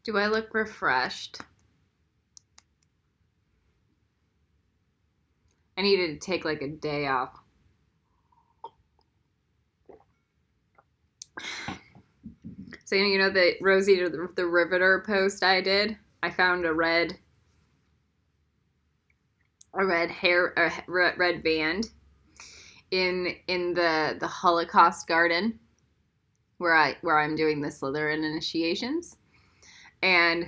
Do I look refreshed? I needed to take like a day off. So you know the Rosie the Riveter post I did? I found a red band in the Holocaust garden where I'm doing the Slytherin initiations, and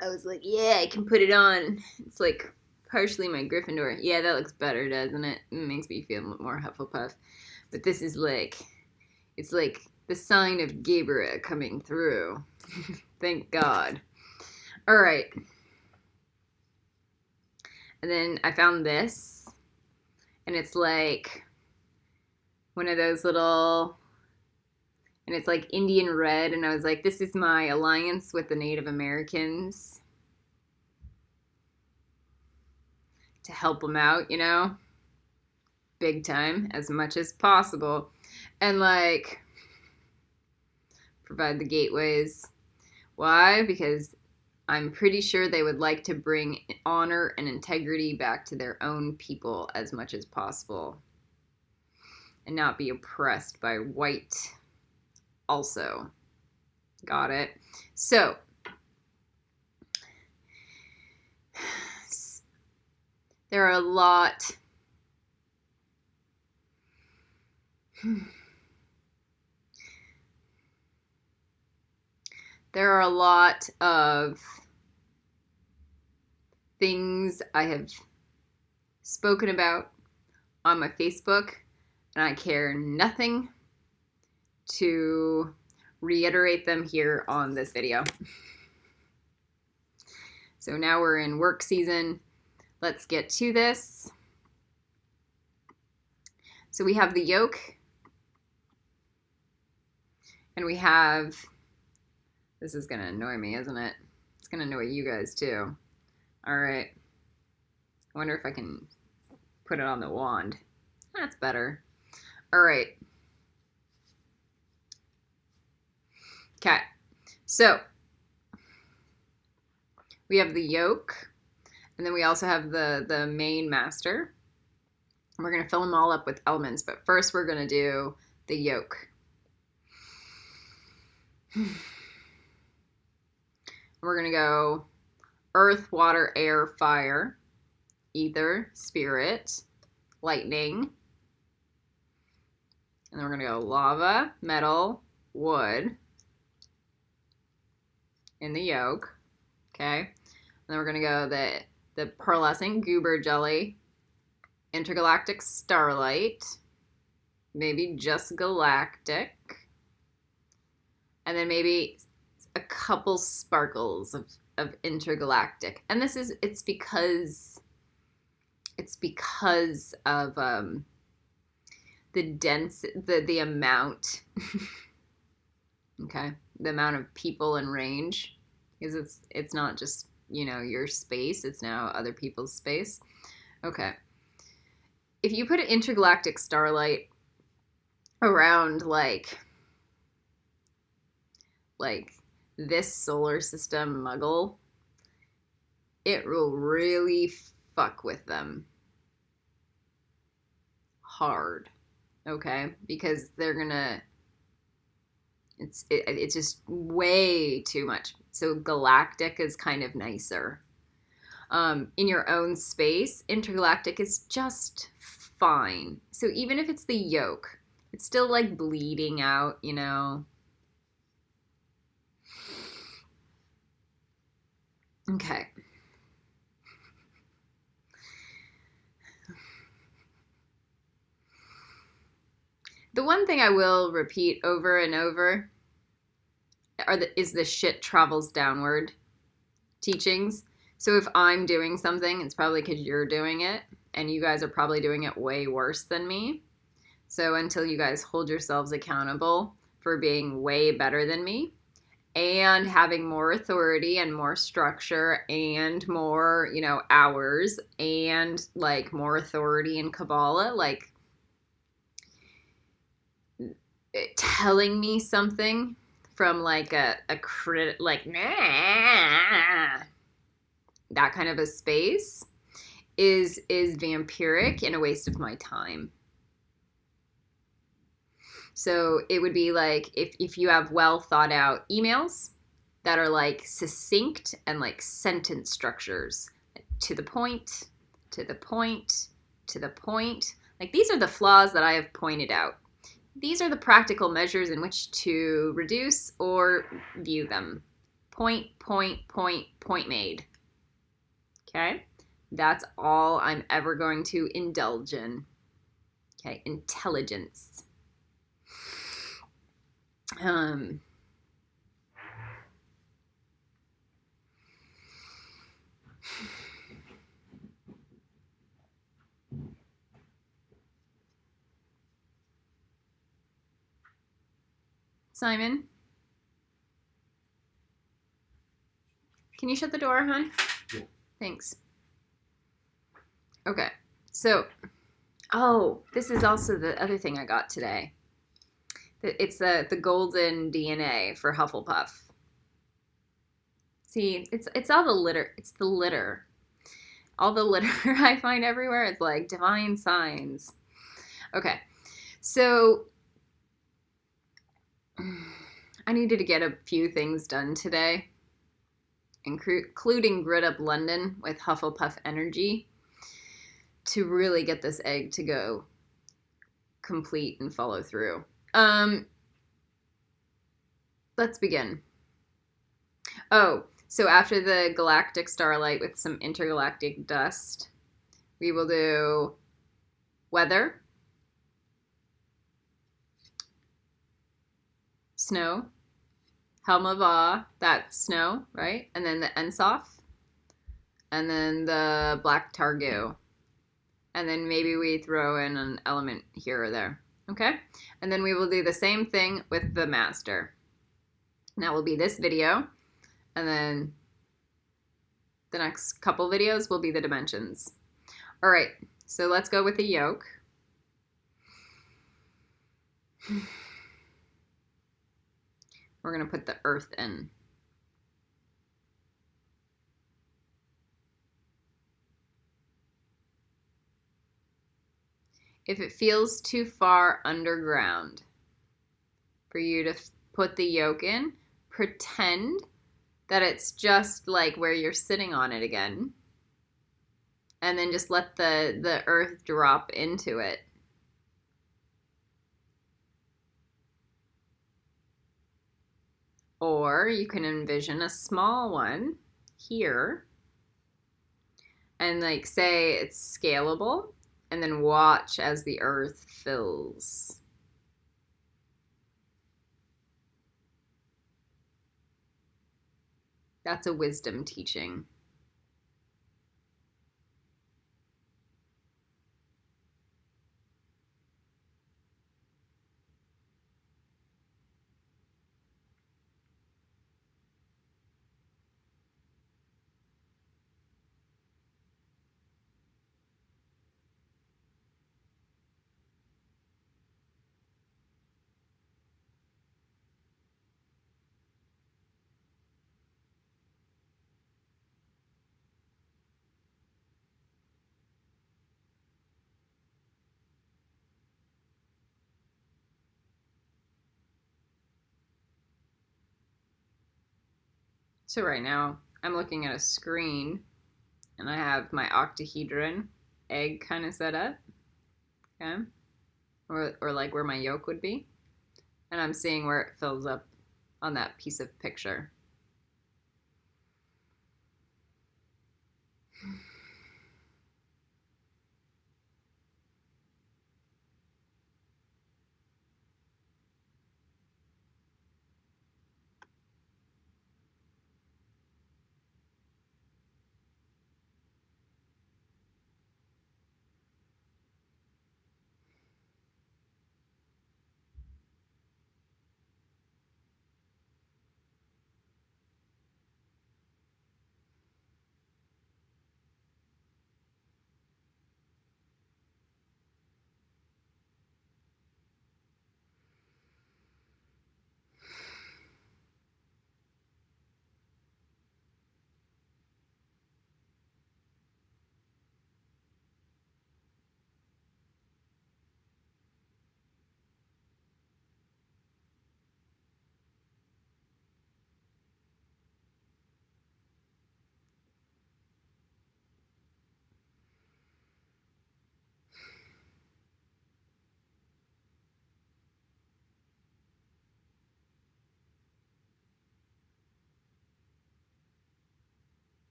I was like, yeah, I can put it on. It's like partially my Gryffindor. Yeah, that looks better, doesn't it? It makes me feel more Hufflepuff. But this is like, it's like the sign of Gabriel coming through. Thank God. All right. And then I found this, and it's like one of those little, and it's like Indian red, and I was like, this is my alliance with the Native Americans to help them out, you know, big time, as much as possible, and like provide the gateways. Why? Because I'm pretty sure they would like to bring honor and integrity back to their own people as much as possible and not be oppressed by white also. Got it? So, there are a lot of things I have spoken about on my Facebook, and I care nothing to reiterate them here on this video. So now we're in work season. Let's get to this. So we have the yolk, and we have, this is gonna annoy me, isn't it? It's gonna annoy you guys too. All right. I wonder if I can put it on the wand. That's better. All right. Okay. So we have the yolk, and then we also have the main master. And we're going to fill them all up with elements, but first we're going to do the yolk. We're going to go earth, water, air, fire, ether, spirit, lightning. And then we're going to go lava, metal, wood in the yolk. Okay. And then we're going to go the pearlescent goober jelly, intergalactic starlight, maybe just galactic, and then maybe a couple sparkles of intergalactic. And this is, it's because of the amount okay, the amount of people in range, because it's not just, you know, your space, it's now other people's space. Okay, if you put an intergalactic starlight around like this solar system muggle, it will really fuck with them hard. Okay, because they're gonna, it's just way too much. So galactic is kind of nicer. In your own space, intergalactic is just fine. So even if it's the yolk, it's still like bleeding out, you know. Okay. The one thing I will repeat over and over is the shit travels downward teachings. So if I'm doing something, it's probably because you're doing it, and you guys are probably doing it way worse than me. So until you guys hold yourselves accountable for being way better than me and having more authority and more structure and more, you know, hours and like more authority in Kabbalah, like telling me something from like a crit, like nah, that kind of a space is vampiric and a waste of my time. So it would be like if you have well thought out emails that are like succinct and like sentence structures, to the point, to the point, to the point. Like these are the flaws that I have pointed out. These are the practical measures in which to reduce or view them. Point, point, point, point made. Okay? That's all I'm ever going to indulge in. Okay? Intelligence. Simon, can you shut the door, hon? Yeah. Thanks. Okay, so, oh, this is also the other thing I got today. It's the golden DNA for Hufflepuff. See, it's all the litter. It's the litter. All the litter I find everywhere. It's like divine signs. Okay, so I needed to get a few things done today, including grit up London with Hufflepuff energy to really get this egg to go complete and follow through. Let's begin. Oh, so after the galactic starlight with some intergalactic dust, we will do weather, snow, Helm of Awe, that's snow, right? And then the Ensof, and then the Black Targu. And then maybe we throw in an element here or there, okay? And then we will do the same thing with the Master. And that will be this video, and then the next couple videos will be the dimensions. All right, so let's go with the yolk. We're gonna put the earth in. If it feels too far underground for you to put the yolk in, pretend that it's just like where you're sitting on it again. And then just let the earth drop into it. Or you can envision a small one here and like say it's scalable, and then watch as the earth fills. That's a wisdom teaching. So right now I'm looking at a screen and I have my octahedron egg kind of set up, okay? Or like where my yolk would be. And I'm seeing where it fills up on that piece of picture.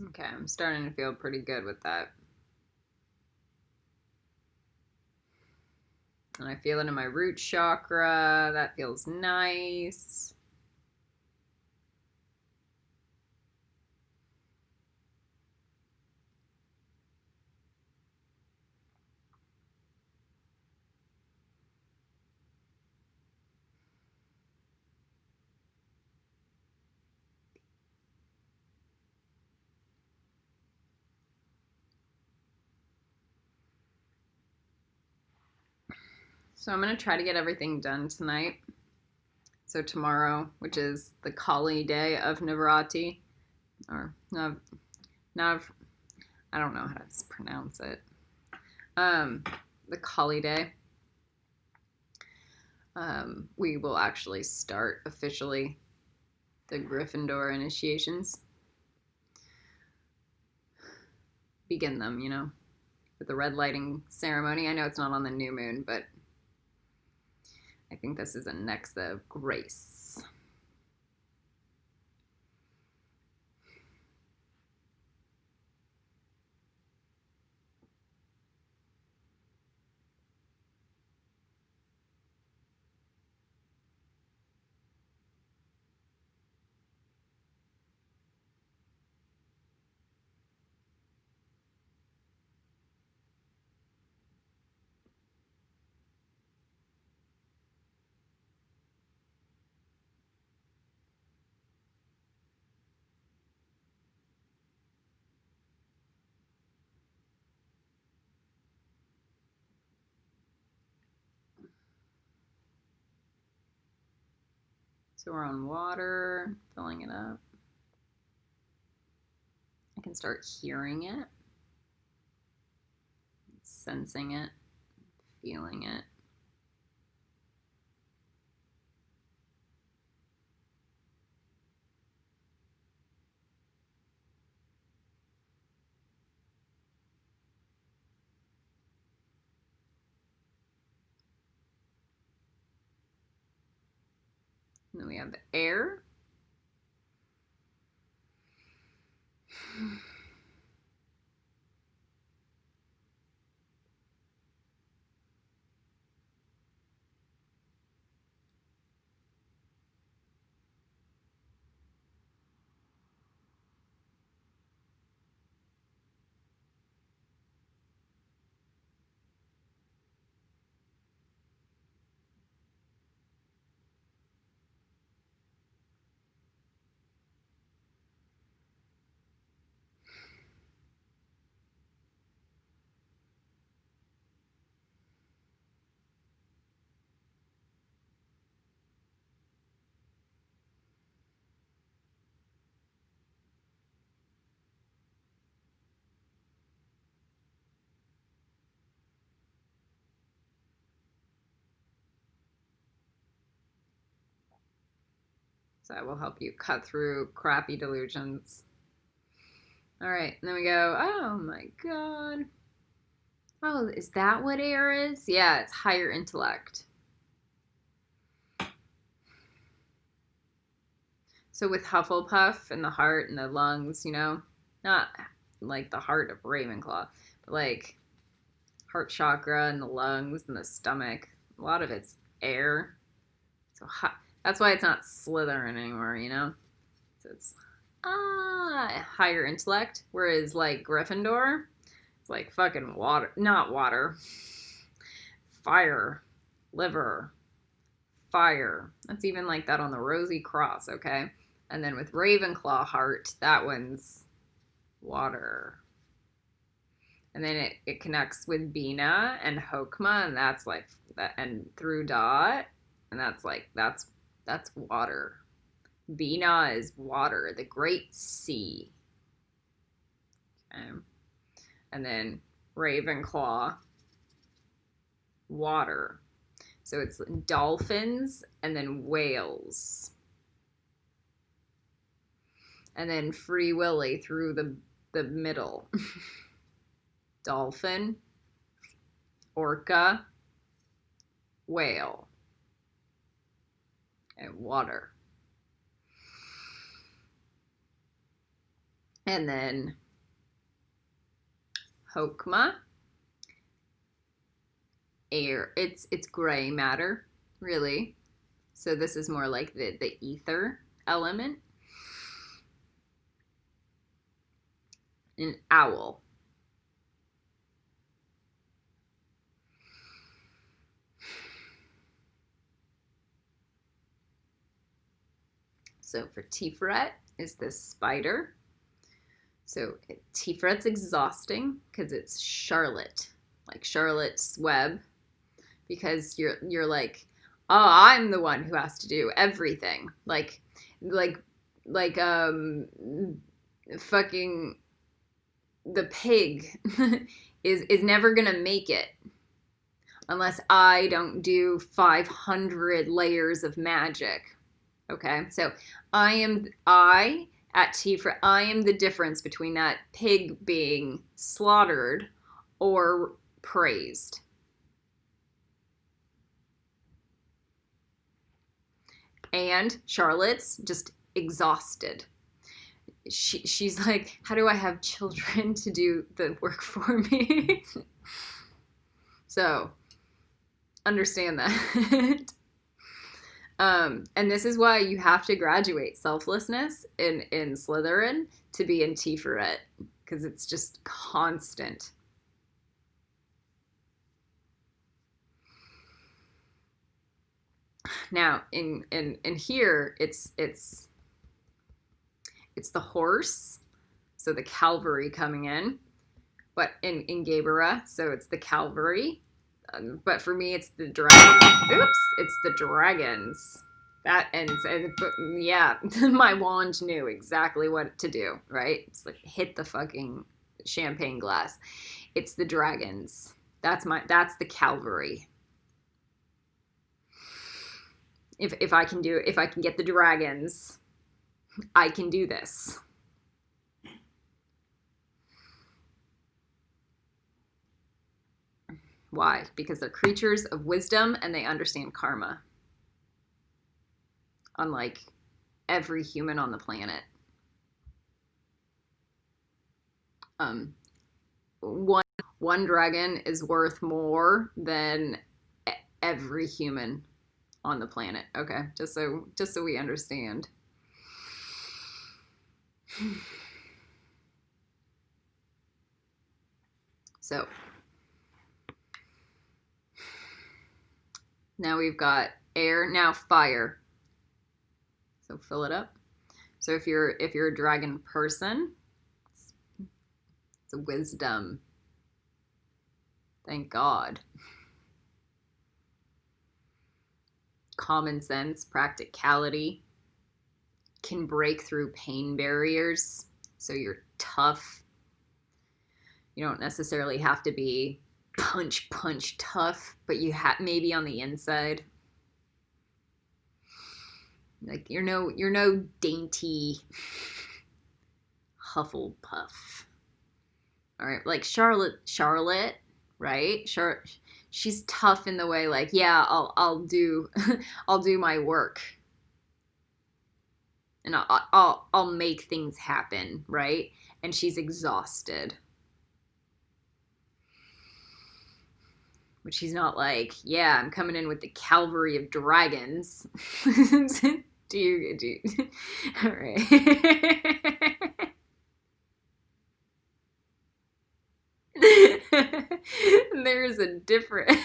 Okay, I'm starting to feel pretty good with that. And I feel it in my root chakra. That feels nice. So I'm going to try to get everything done tonight. So tomorrow, which is the Kali day of Navratri, or Nav, I don't know how to pronounce it. The Kali day, we will actually start officially the Gryffindor initiations. Begin them, you know, with the red lighting ceremony. I know it's not on the new moon, but I think this is a nexa of grace. So we're on water, filling it up. I can start hearing it, sensing it, feeling it. And then we have the air. So that will help you cut through crappy delusions. All right, and then we go, oh my God. Oh, is that what air is? Yeah, it's higher intellect. So with Hufflepuff and the heart and the lungs, you know, not like the heart of Ravenclaw, but like heart chakra and the lungs and the stomach. A lot of it's air. So that's why it's not Slytherin anymore, you know? So it's higher intellect. Whereas like Gryffindor, it's like fucking water, not water, fire, liver, fire. That's even like that on the Rosy Cross, okay? And then with Ravenclaw heart, that one's water. And then it connects with Bina and Hokma, and that's like that, and through Dot, and that's like that's water. Bina is water, the great sea. Okay. And then Ravenclaw, water. So it's dolphins and then whales. And then Free Willy through the middle. Dolphin, orca, whale, and water. And then Hokmah, air. It's gray matter, really. So this is more like the ether element. An owl. So for Tiferet is this spider. So Tiferet's exhausting because it's Charlotte, like Charlotte's Web, because you're like, oh, I'm the one who has to do everything, like fucking the pig is never gonna make it unless I don't do 500 layers of magic. Okay, so at Tiferet, I am the difference between that pig being slaughtered or praised. And Charlotte's just exhausted. She's like, how do I have children to do the work for me? So understand that. And this is why you have to graduate selflessness in Slytherin to be in Tiferet, because it's just constant. Now in here it's the horse, so the cavalry coming in, but in Gaebera, so it's the cavalry. But for me, it's the dragon. Oops, it's the dragons. That ends, yeah, my wand knew exactly what to do, right? It's like hit the fucking champagne glass. It's the dragons. That's the cavalry. If I can get the dragons, I can do this. Why? Because they're creatures of wisdom and they understand karma. Unlike every human on the planet. One dragon is worth more than every human on the planet. Okay, just so we understand. So now we've got air, now fire. So fill it up. So if you're a dragon person, it's a wisdom. Thank God. Common sense, practicality, can break through pain barriers. So you're tough. You don't necessarily have to be punch tough, but you have maybe on the inside. Like you're no dainty Hufflepuff. All right, like Charlotte, right? She's tough in the way, like, yeah, I'll do I'll do my work, and I'll make things happen, right? And she's exhausted, but she's not like, yeah, I'm coming in with the cavalry of dragons. do you all right. There's a difference.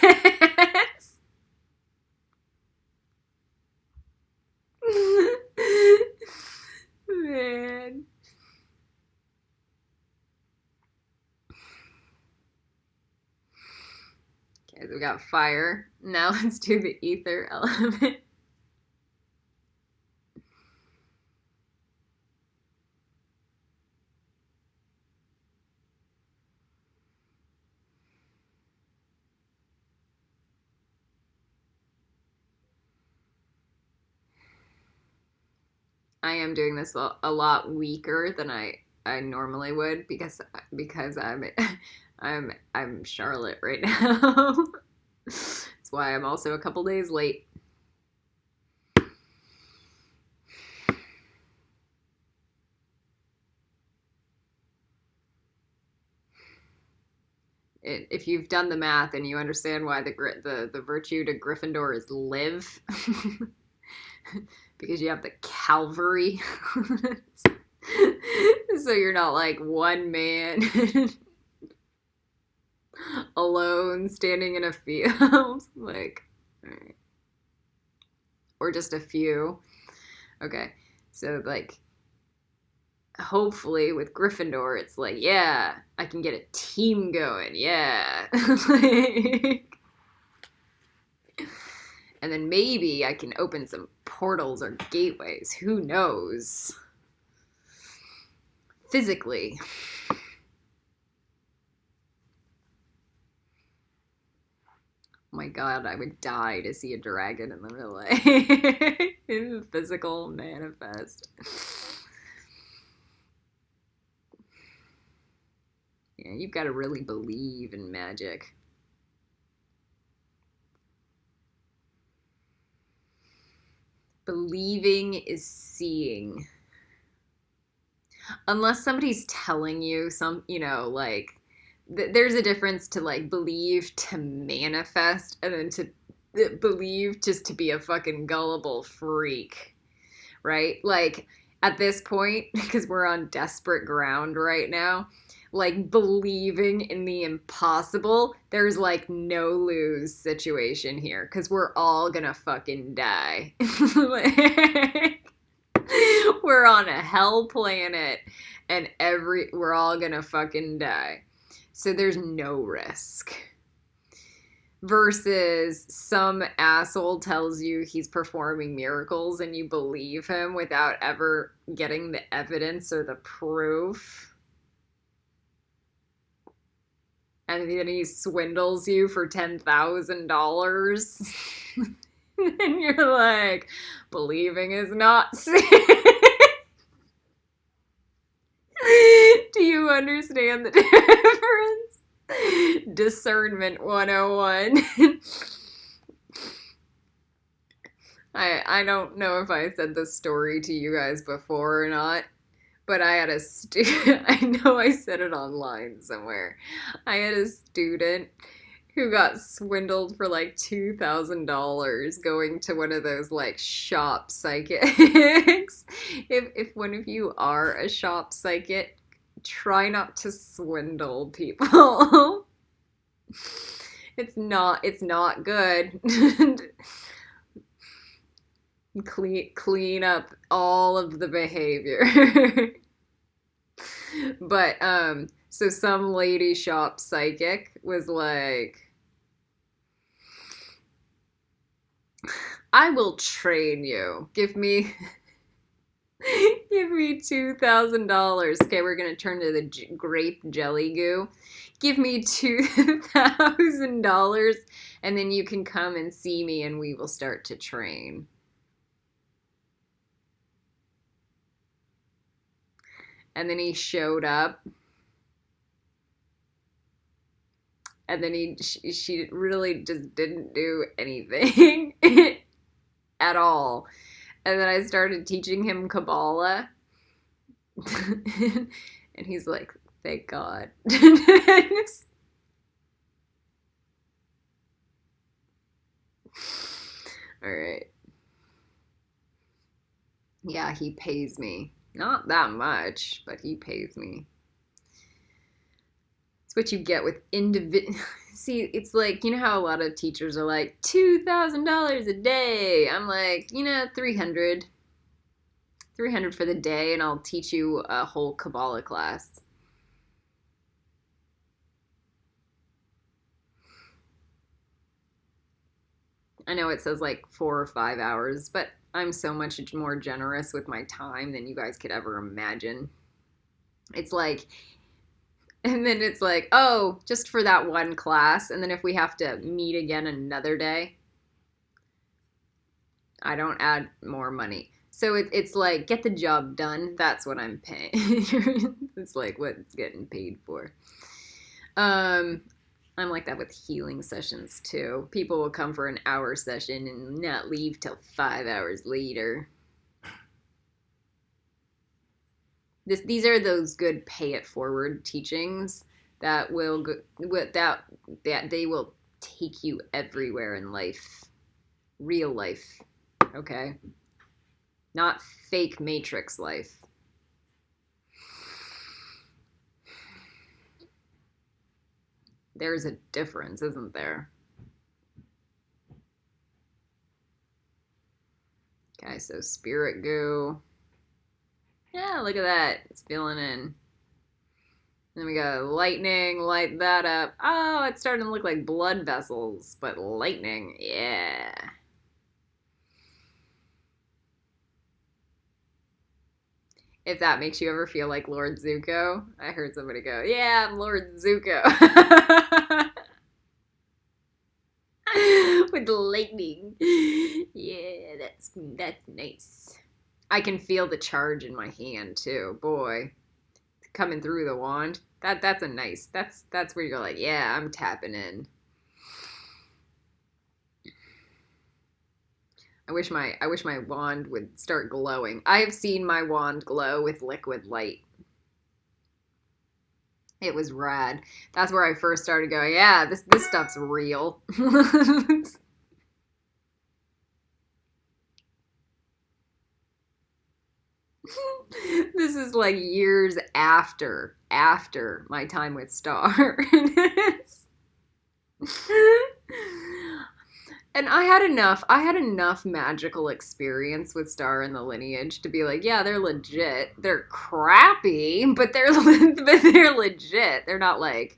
Man. Okay, so we got fire. Now let's do the ether element. I am doing this a lot weaker than I normally would because I'm Charlotte right now. That's why I'm also a couple days late. if you've done the math and you understand why the virtue to Gryffindor is live, because you have the Calvary, so you're not like one man alone standing in a field, like, all right. Or just a few. Okay, so like, hopefully with Gryffindor, it's like, yeah, I can get a team going, yeah. Like, and then maybe I can open some portals or gateways. Who knows? Physically. Oh my god, I would die to see a dragon in the relay. In physical manifest. Yeah, you've got to really believe in magic. Believing is seeing. Unless somebody's telling you some, like, there's a difference to, like, believe to manifest and then to believe just to be a fucking gullible freak, right? Like, at this point, because we're on desperate ground right now, like, believing in the impossible, there's, like, no lose situation here, because we're all gonna fucking die. Like, we're on a hell planet, and we're all gonna fucking die. So there's no risk. Versus some asshole tells you he's performing miracles and you believe him without ever getting the evidence or the proof. And then he swindles you for $10,000. And you're like, believing is not sin. Do you understand the difference? Discernment 101. I don't know if I said this story to you guys before or not, but I had a student, I know I said it online somewhere. I had a student who got swindled for like $2,000 going to one of those like shop psychics. If one of you are a shop psychic, try not to swindle people. It's not good. Clean up all of the behavior. But so some lady shop psychic was like, I will train you. Give me $2,000. Okay, we're gonna turn to the grape jelly goo. Give me $2,000 and then you can come and see me and we will start to train. And then he showed up. And then she really just didn't do anything at all. And then I started teaching him Kabbalah. And he's like, thank God. All right. Yeah, he pays me. Not that much, but he pays me. It's what you get with See, it's like, you know how a lot of teachers are like, $2,000 a day. I'm like, $300 for the day, and I'll teach you a whole Kabbalah class. I know it says like 4 or 5 hours, but I'm so much more generous with my time than you guys could ever imagine. It's like, and then it's like, oh, just for that one class, and then if we have to meet again another day, I don't add more money. So it's like, get the job done. That's what I'm paying. It's like what it's getting paid for. I'm like that with healing sessions too. People will come for an hour session and not leave till 5 hours later. These are those good pay it forward teachings that will that they will take you everywhere in life. Real life. Okay? Not fake Matrix life. There's a difference, isn't there? Okay, so spirit goo. Yeah, look at that. It's filling in. Then we got lightning, light that up. Oh, it's starting to look like blood vessels, but lightning, yeah. If that makes you ever feel like Lord Zuko. I heard somebody go, yeah, I'm Lord Zuko. With lightning. Yeah, that's nice. I can feel the charge in my hand too. Boy, coming through the wand. That's a nice. That's where you're like, yeah, I'm tapping in. I wish my wand would start glowing. I have seen my wand glow with liquid light. It was rad. That's where I first started going, yeah, this stuff's real. This is like years after my time with Star. And I had enough magical experience with Star and the lineage to be like, yeah, they're legit. They're crappy, but they're legit. They're not like,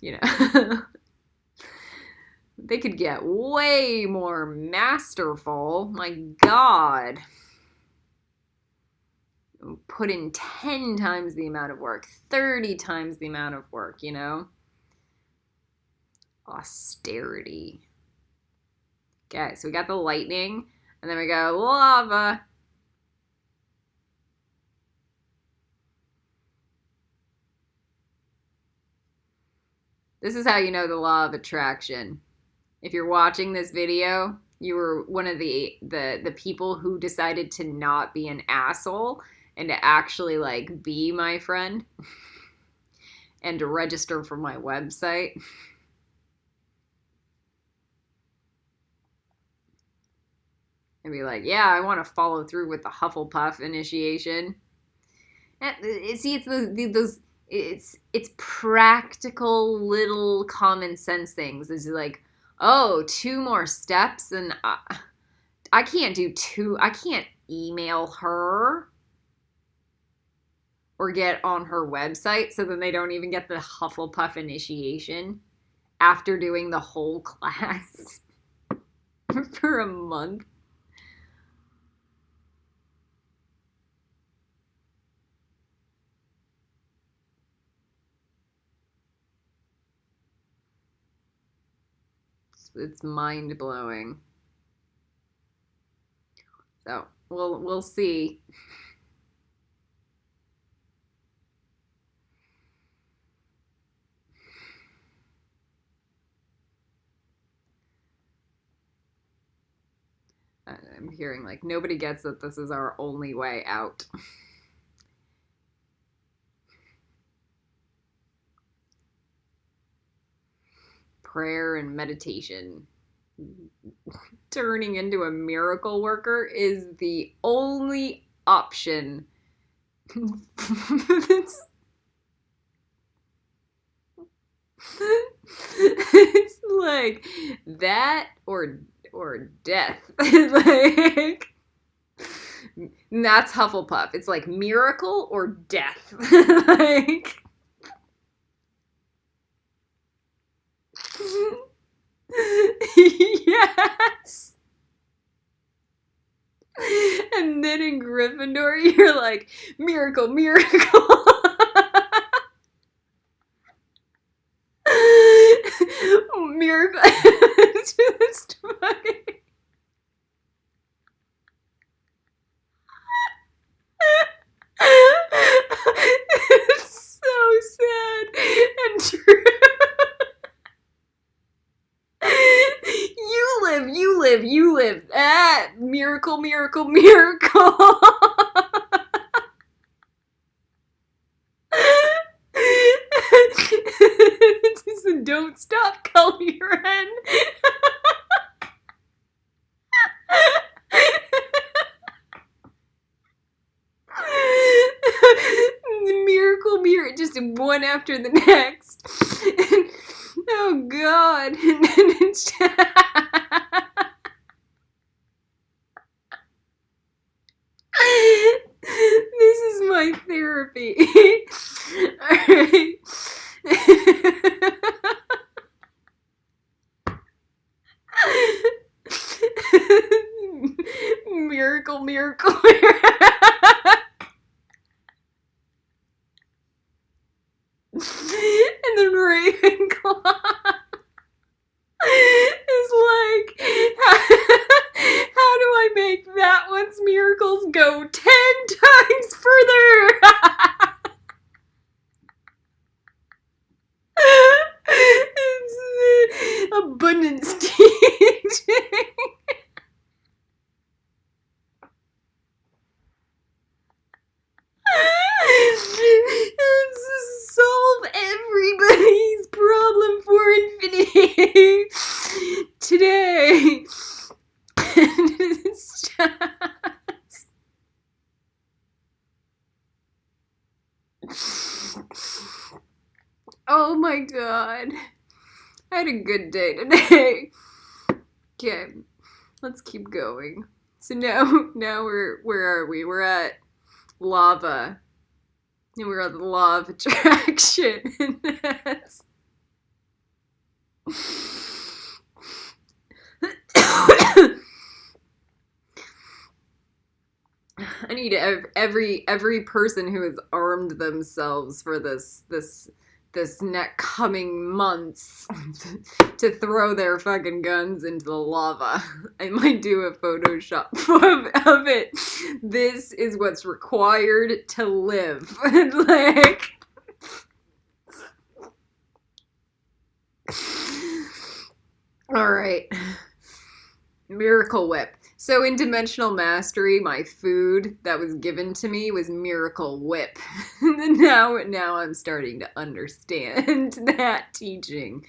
you know, they could get way more masterful. My God. Put in 10 times the amount of work, 30 times the amount of work, you know? Austerity. Okay, so we got the lightning, and then we got lava. This is how you know the law of attraction. If you're watching this video, you were one of the people who decided to not be an asshole and to actually like be my friend and to register for my website. And be like, yeah, I want to follow through with the Hufflepuff initiation. See, it's practical little common sense things. It's like, oh, 2 more steps, and I can't do 2. I can't email her or get on her website, so then they don't even get the Hufflepuff initiation after doing the whole class for a month. It's mind-blowing. So we'll see. I'm hearing like nobody gets that this is our only way out. Prayer and meditation. Turning into a miracle worker is the only option. It's like that or death. Like, that's Hufflepuff. It's like miracle or death. Like, yes. And then in Gryffindor, you're like, miracle, miracle. Miracle. It's just funny. It's so sad and true. You live. Ah, miracle, miracle, miracle. Don't stop, Culliran. Miracle, just one after the next. Oh God. This is my therapy. Alright. Miracle, miracle, miracle. And then Ravenclaw is like, how do I make that one's miracles go 10 times further? It's abundance teaching. It's solve everybody's problem for infinity today. It's just... Oh my God. I had a good day today. Okay, let's keep going. So now where are we? We're at lava. And we're at the law of attraction. And that's... I need every person who has armed themselves for this next coming months to throw their fucking guns into the lava. I might do a Photoshop of it. This is what's required to live. Like... Alright. Miracle Whip. So in Dimensional Mastery, my food that was given to me was Miracle Whip. And now I'm starting to understand that teaching.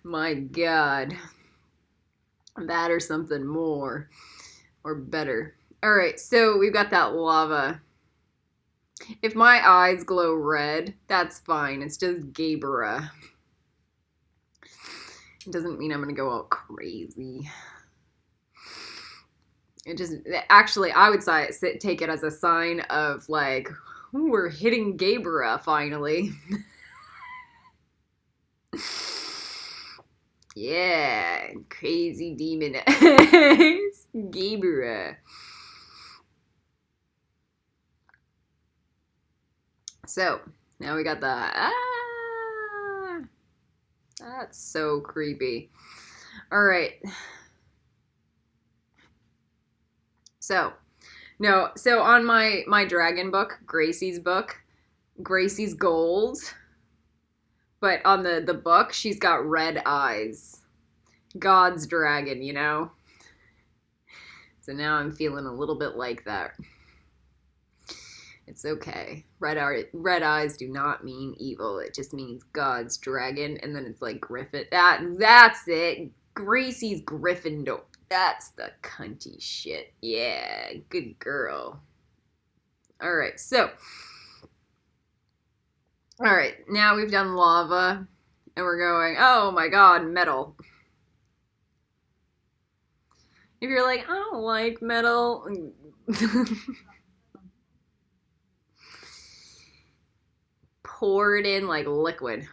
My God. That or something more. Or better. Alright, so we've got that lava. If my eyes glow red, that's fine. It's just Gaebera. It doesn't mean I'm gonna go all crazy. It just, actually, I would take it as a sign of, like, ooh, we're hitting Gaebera, finally. Yeah, crazy demon eyes. Gaebera. So, now we got the, that's so creepy. Alright. So on my dragon book, Gracie's book, Gracie's gold, but on the book, she's got red eyes. God's dragon, you know? So now I'm feeling a little bit like that. It's okay. Red eyes do not mean evil. It just means God's dragon, and then it's like Griffin. That's it. Gracie's Gryffindor. That's the cunty shit. Yeah, good girl. Alright, so. Alright, now we've done lava. And we're going, oh my God, metal. If you're like, I don't like metal. Pour it in like liquid.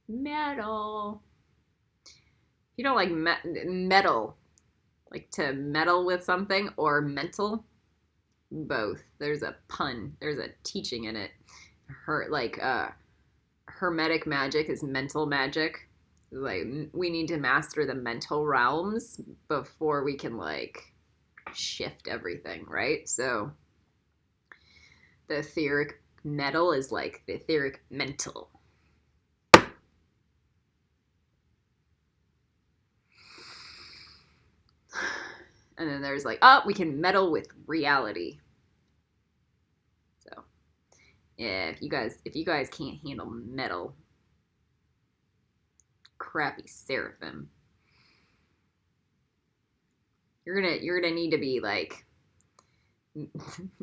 Metal. You don't like metal, like to meddle with something, or mental, both. There's a pun. There's a teaching in it. Hermetic magic is mental magic. Like, we need to master the mental realms before we can, like, shift everything, right? So the etheric metal is like the etheric mental. And then there's like, oh, we can meddle with reality. So, yeah, if you guys can't handle metal, crappy seraphim, you're gonna need to be like,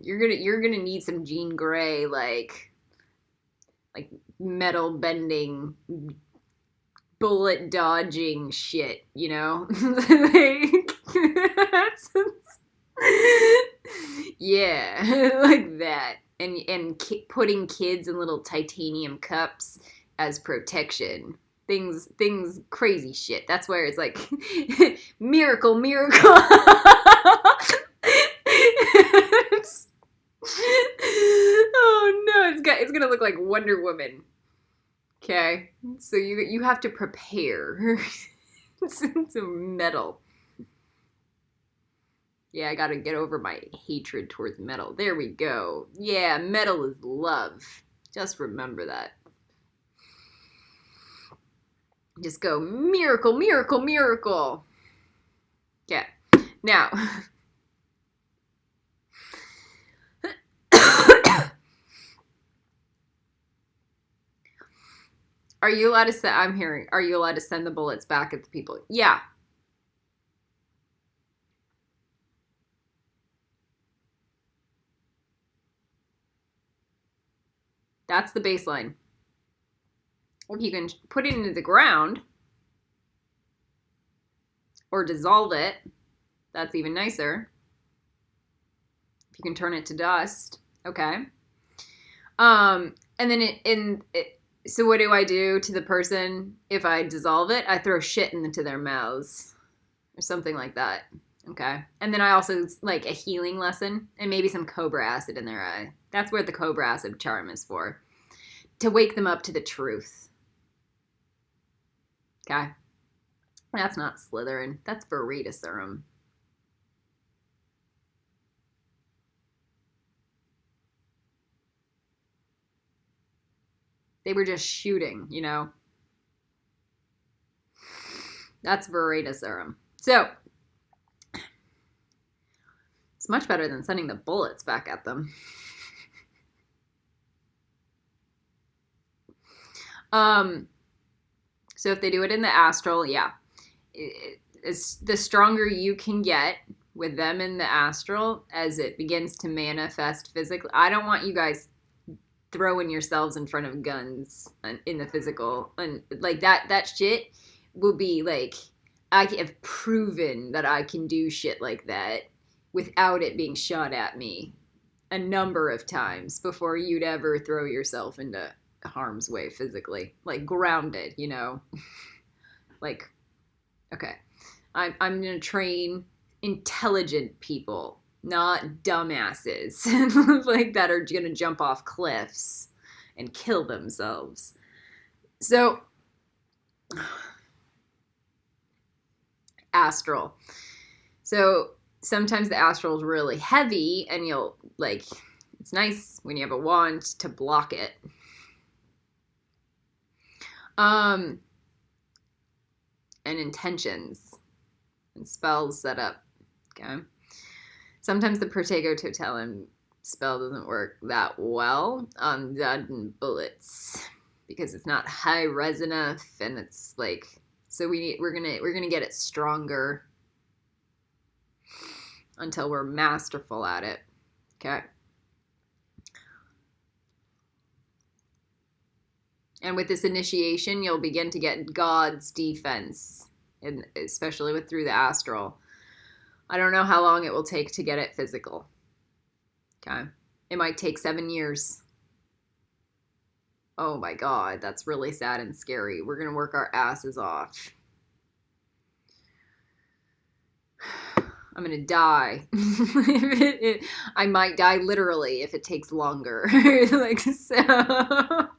you're gonna need some Jean Grey like metal bending, bullet dodging shit, you know? Yeah, like that. And putting kids in little titanium cups as protection. Things crazy shit. That's where it's like miracle. Oh no, it's gonna look like Wonder Woman. Okay, so you have to prepare. It's a metal. Yeah, I gotta get over my hatred towards metal. There we go. Yeah, metal is love. Just remember that. Just go miracle. Okay, now. Are you allowed to send? I'm hearing. Are you allowed to send the bullets back at the people? Yeah. That's the baseline. If you can put it into the ground or dissolve it, that's even nicer. If you can turn it to dust, okay. And then so what do I do to the person if I dissolve it? I throw shit into their mouths or something like that. Okay. And then I also like a healing lesson and maybe some cobra acid in their eye. That's what the cobra acid charm is for. To wake them up to the truth. Okay. That's not Slytherin. That's Veritasurum. They were just shooting, you know. That's Veritasurum. So, it's much better than sending the bullets back at them. So if they do it in the astral, yeah. It's the stronger you can get with them in the astral as it begins to manifest physically. I don't want you guys throwing yourselves in front of guns in the physical. And like that shit will be like, I have proven that I can do shit like that without it being shot at me a number of times before you'd ever throw yourself into harm's way physically. Like grounded, you know? Like, okay, I'm going to train intelligent people, not dumbasses like that are going to jump off cliffs and kill themselves. So, astral. So sometimes the astral is really heavy and you'll like, it's nice when you have a wand to block it. And intentions and spells set up. Okay. Sometimes the Protego Totalum spell doesn't work that well on Dud bullets because it's not high res enough, and it's like, so we're gonna get it stronger until we're masterful at it. Okay. And with this initiation, you'll begin to get God's defense, and especially through the astral. I don't know how long it will take to get it physical. Okay. It might take 7 years. Oh my God, that's really sad and scary. We're going to work our asses off. I'm going to die. I might die literally if it takes longer. Like, so.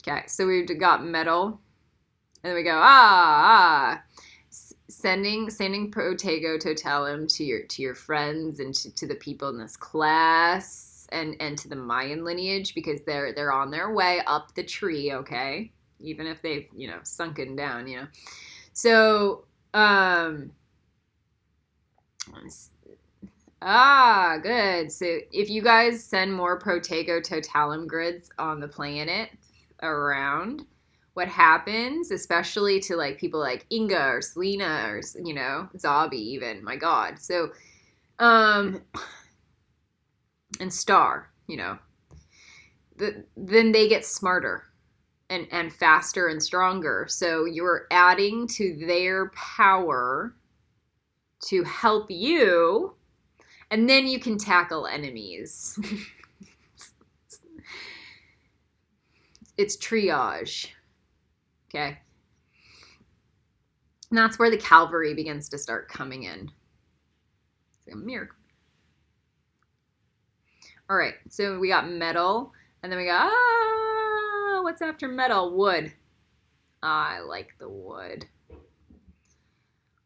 Okay, so we've got metal, and then we go sending Protego Totalum to your friends and to the people in this class and to the Mayan lineage because they're on their way up the tree. Okay, even if they've, sunken down, So, good. So if you guys send more Protego Totalum grids on the planet around, what happens, especially to like people like Inga or Selena or, Zabi even, my God. So, and Star, then they get smarter and faster and stronger. So you're adding to their power to help you, and then you can tackle enemies. It's triage. Okay? And that's where the cavalry begins to start coming in. It's a miracle. All right, so we got metal, and then we got, what's after metal? Wood. I like the wood.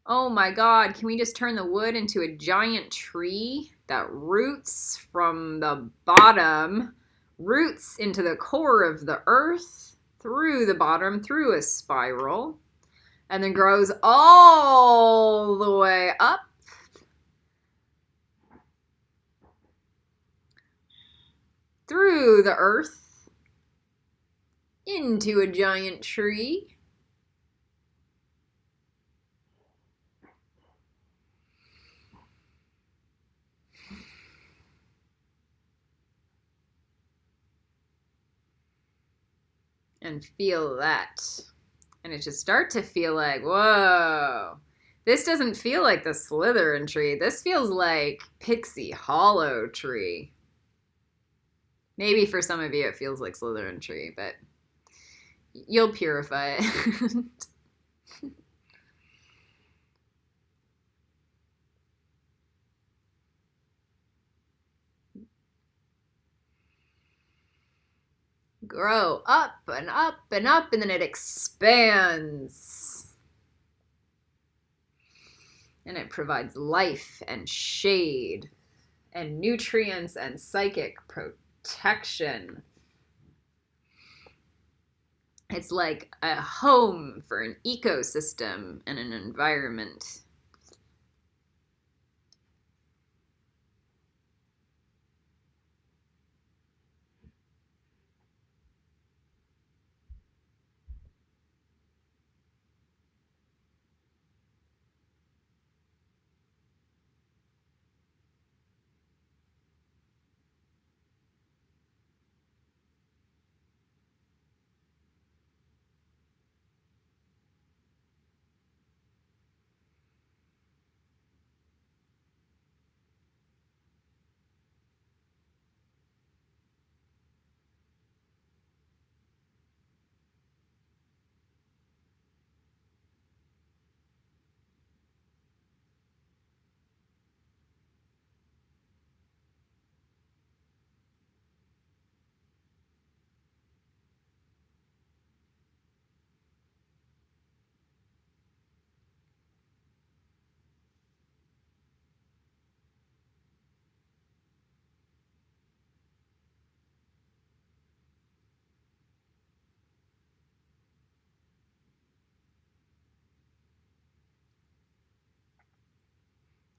Oh my God, can we just turn the wood into a giant tree that roots from the bottom, roots into the core of the earth, through the bottom, through a spiral, and then grows all the way up through the earth into a giant tree. And feel that. And it should start to feel like, whoa, this doesn't feel like the Slytherin tree. This feels like Pixie Hollow tree. Maybe for some of you it feels like Slytherin tree, but you'll purify it. Grow up and up and up, and then it expands. And it provides life and shade and nutrients and psychic protection. It's like a home for an ecosystem and an environment.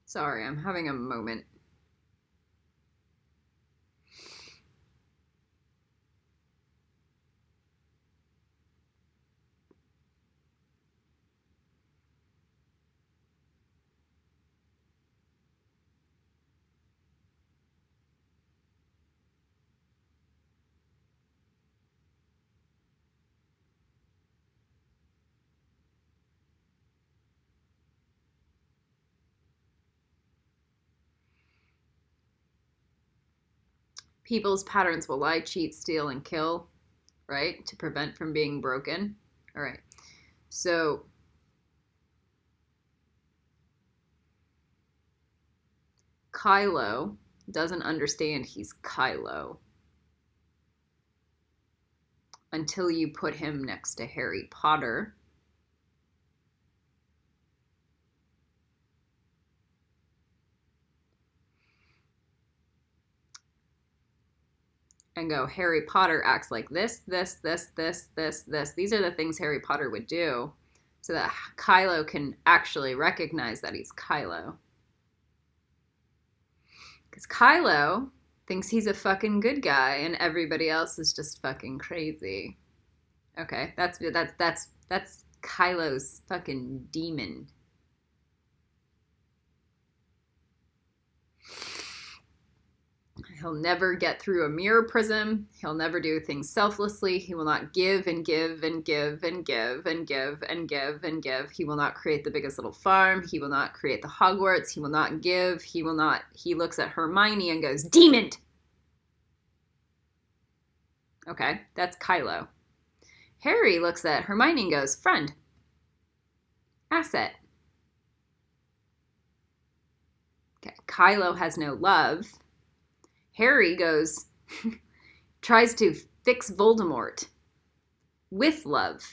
Sorry, I'm having a moment. People's patterns will lie, cheat, steal, and kill, right? To prevent from being broken. All right. So Kylo doesn't understand he's Kylo until you put him next to Harry Potter. and go, Harry Potter acts like this, this, this, this, this, this. These are the things Harry Potter would do, so that Kylo can actually recognize that he's Kylo. Because Kylo thinks he's a fucking good guy and everybody else is just fucking crazy. Okay, that's Kylo's fucking demon. He'll never get through a mirror prism. He'll never do things selflessly. He will not give and give and give and give and give and give and give. He will not create the biggest little farm. He will not create the Hogwarts. He will not give. He looks at Hermione and goes, demon! Okay, that's Kylo. Harry looks at Hermione and goes, friend. Asset. Okay, Kylo has no love. Harry goes, tries to fix Voldemort with love.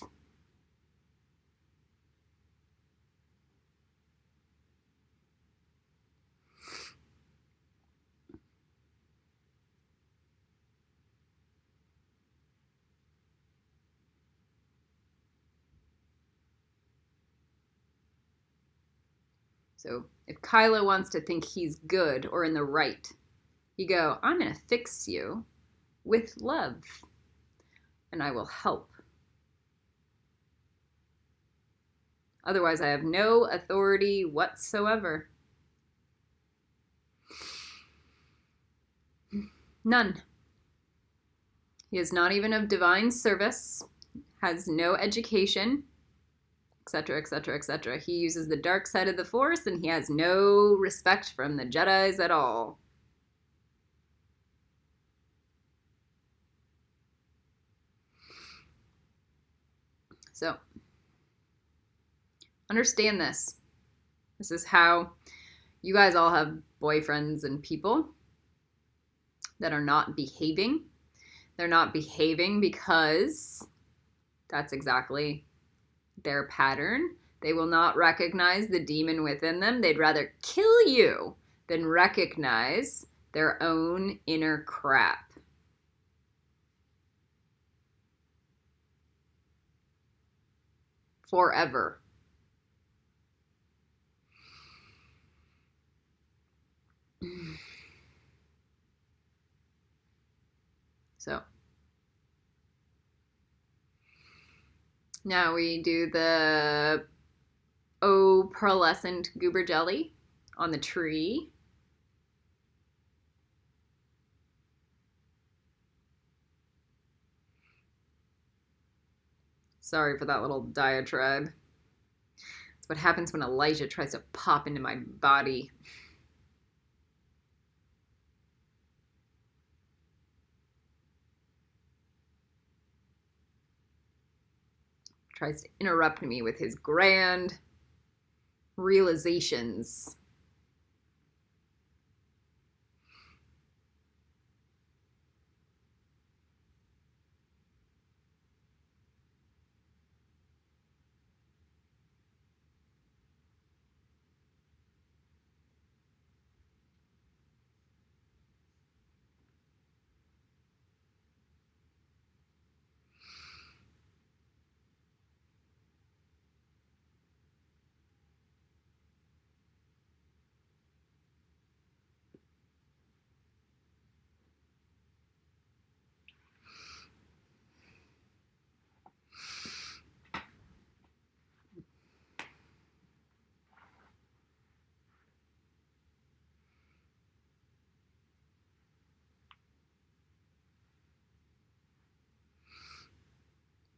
So if Kylo wants to think he's good or in the right, you go, I'm going to fix you with love, and I will help. Otherwise, I have no authority whatsoever. None. He is not even of divine service, has no education, etc., etc., etc. He uses the dark side of the Force, and he has no respect from the Jedis at all. So, understand this. This is how you guys all have boyfriends and people that are not behaving. They're not behaving because that's exactly their pattern. They will not recognize the demon within them. They'd rather kill you than recognize their own inner crap. Forever. So now we do the pearlescent goober jelly on the tree. Sorry for that little diatribe. It's what happens when Elijah tries to pop into my body. Tries to interrupt me with his grand realizations.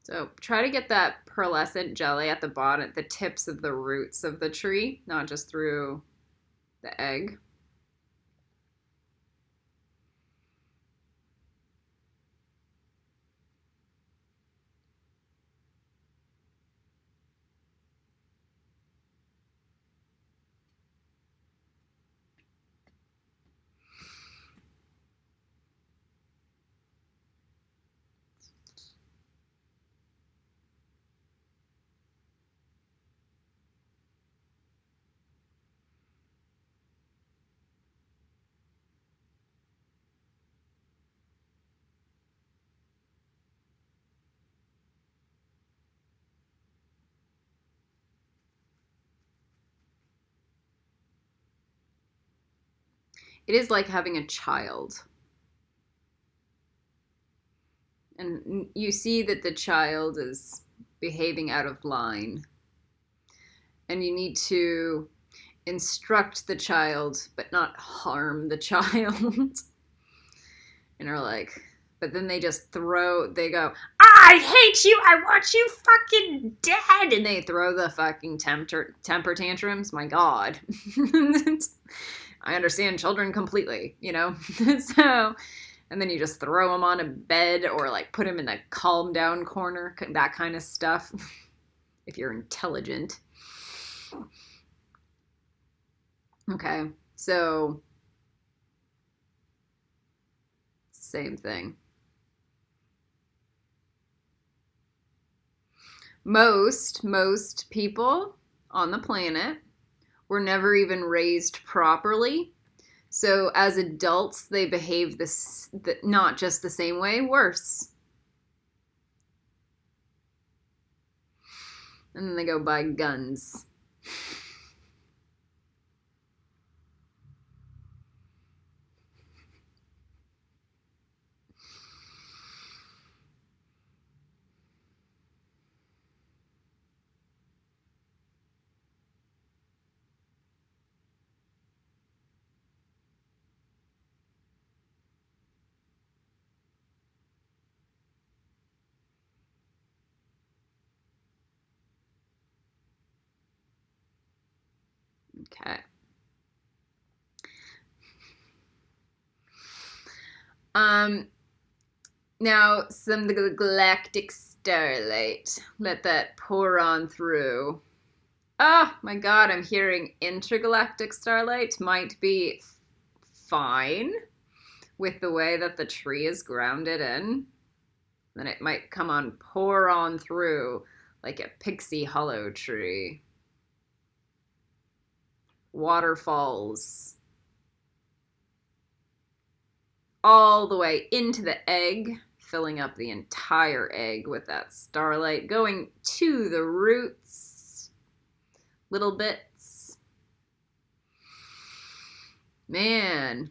So try to get that pearlescent jelly at the bottom, at the tips of the roots of the tree, not just through the egg. It is like having a child. And you see that the child is behaving out of line. And you need to instruct the child, but not harm the child. And are like, but then they go, I hate you, I want you fucking dead. And they throw the fucking temper tantrums. My God. I understand children completely, you know? So, and then you just throw them on a bed or like put them in the calm down corner, that kind of stuff. If you're intelligent. Okay, so same thing. Most people on the planet were never even raised properly. So as adults, they behave not just the same way, worse. And then they go buy guns. Okay. Now some of the galactic starlight. Let that pour on through. Oh my God, I'm hearing intergalactic starlight might be fine with the way that the tree is grounded in. Then it might come on, pour on through like a pixie hollow tree. Waterfalls. All the way into the egg, filling up the entire egg with that starlight, going to the roots, little bits. Man,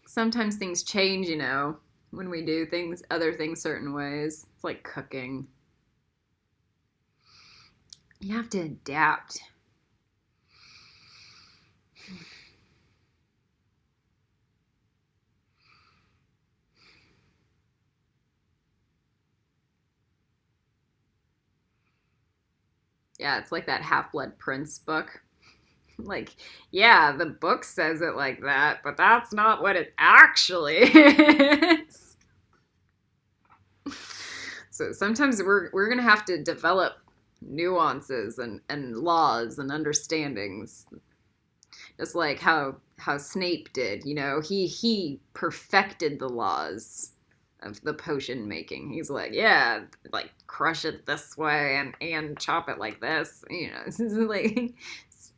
sometimes things change, you know, when we do other things certain ways. It's like cooking. You have to adapt. Yeah, it's like that Half-Blood Prince book. Like, yeah, the book says it like that, but that's not what it actually is. So sometimes we're gonna have to develop nuances and laws and understandings. Just like how Snape did, you know, he perfected the laws of the potion making. He's like, yeah, like crush it this way and chop it like this. You know, this is like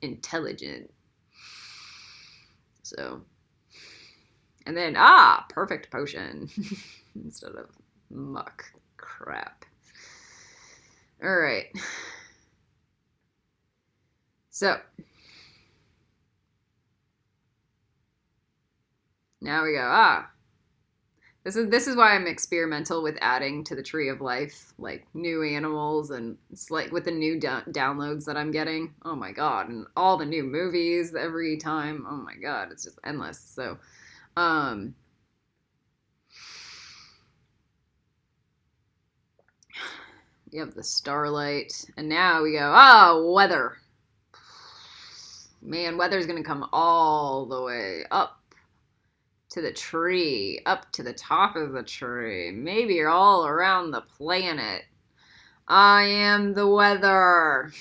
intelligent. So, and then perfect potion instead of muck crap. All right. So now we go. This is why I'm experimental with adding to the tree of life, like new animals, and it's like with the new downloads that I'm getting. Oh my God, and all the new movies every time. Oh my God, it's just endless. So, you have the starlight, and now we go. Weather. Man, weather's gonna come all the way up to the tree, up to the top of the tree. Maybe you're all around the planet. I am the weather.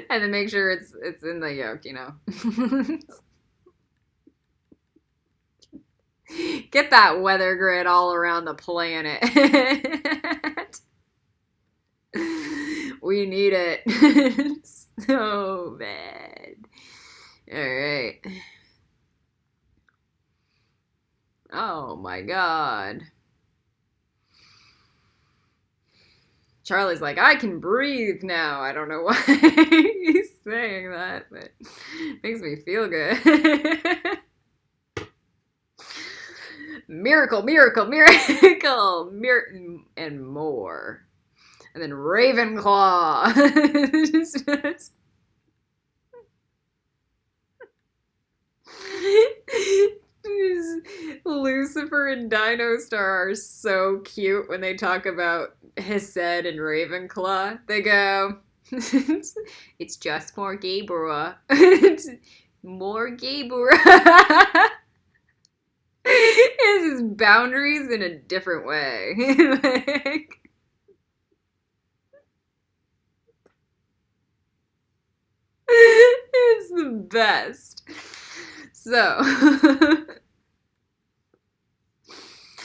And then make sure it's in the yolk, you know. Get that weather grid all around the planet. We need it. It's so bad. All right. Oh my God. Charlie's like, I can breathe now. I don't know why he's saying that, but it makes me feel good. Miracle, miracle, miracle, and more. And then Ravenclaw. Just Lucifer and Dino Star are so cute when they talk about Hesed and Ravenclaw. They go, it's just more Gaebra. More Gaebra. It's his boundaries in a different way. Like, it's the best. So,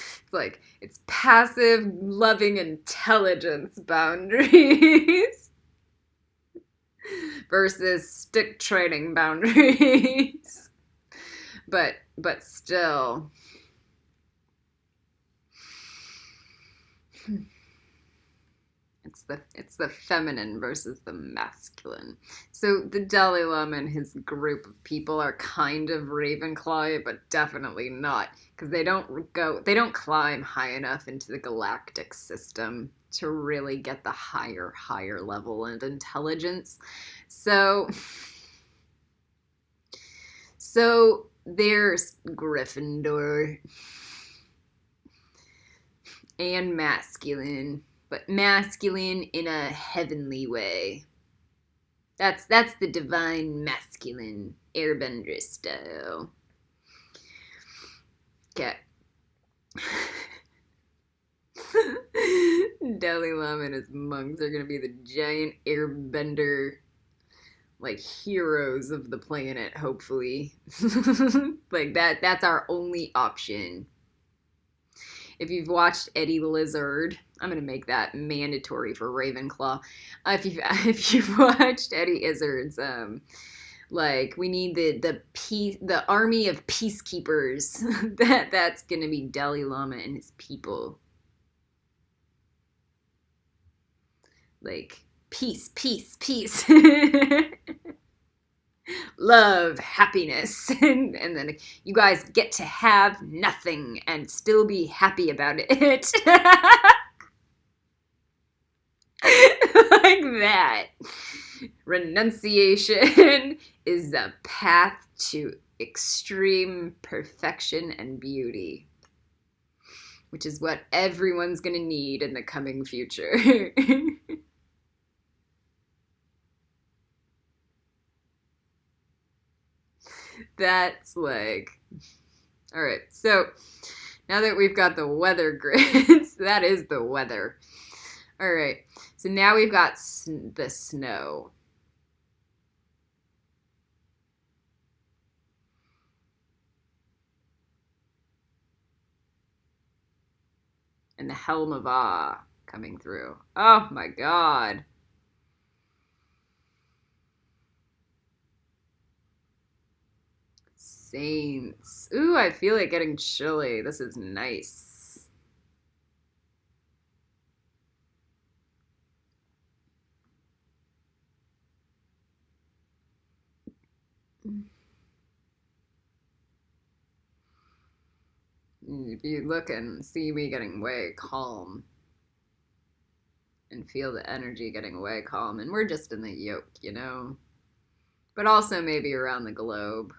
it's like, it's passive, loving intelligence boundaries versus stick training boundaries. But still. It's the feminine versus the masculine. So the Dalai Lama and his group of people are kind of Ravenclaw, but definitely not, because they don't climb high enough into the galactic system to really get the higher level of intelligence. So there's Gryffindor and masculine, but masculine in a heavenly way. That's the divine masculine airbender style. Okay. Dalai Lama and his monks are gonna be the giant airbender, like, heroes of the planet, hopefully. Like, that's our only option. If you've watched Eddie the Lizard, I'm gonna make that mandatory for Ravenclaw. If you've watched Eddie Izzard's, like, we need the army of peacekeepers. That's gonna be Dalai Lama and his people. Like, peace, peace, peace. Love, happiness, and then you guys get to have nothing and still be happy about it. Like that. Renunciation is the path to extreme perfection and beauty, which is what everyone's gonna need in the coming future. That's like, all right, so now that we've got the weather grids, that is the weather. All right, so now we've got the snow. And the Helm of Ah coming through. Oh my god. Saints. Ooh, I feel it getting chilly. This is nice. If you look and see me getting way calm and feel the energy getting way calm, and we're just in the yoke, you know? But also maybe around the globe.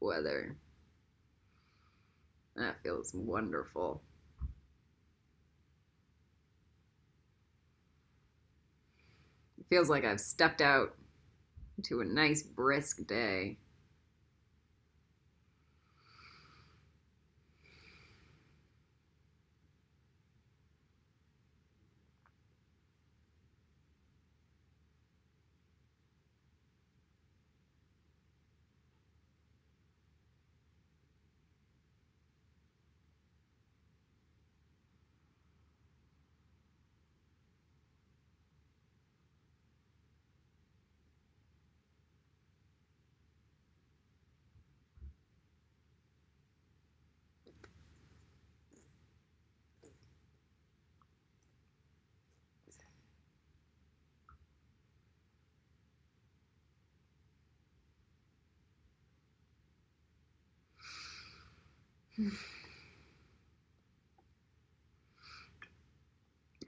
Weather. That feels wonderful. It feels like I've stepped out into a nice brisk day.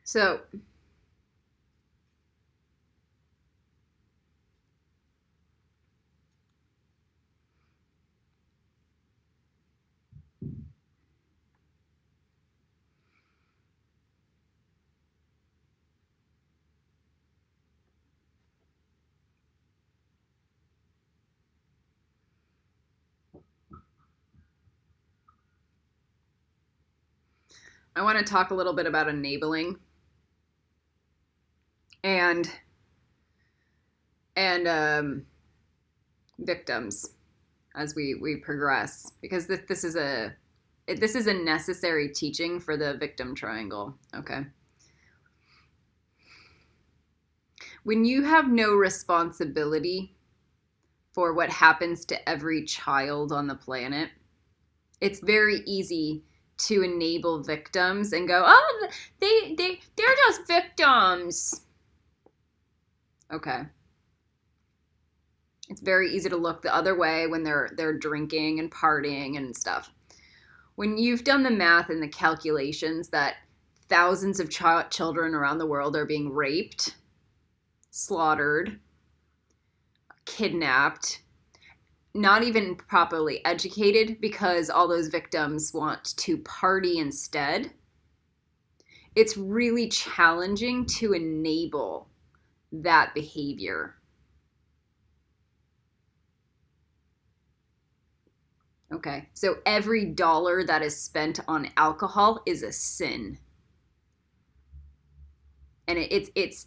So I want to talk a little bit about enabling and victims as we progress, because this is a necessary teaching for the victim triangle. Okay. When you have no responsibility for what happens to every child on the planet, it's very easy to enable victims and go, oh, they're just victims. Okay. It's very easy to look the other way when they're drinking and partying and stuff. When you've done the math and the calculations that thousands of children around the world are being raped, slaughtered, kidnapped, not even properly educated because all those victims want to party instead, it's really challenging to enable that behavior. Okay, so every dollar that is spent on alcohol is a sin. And it's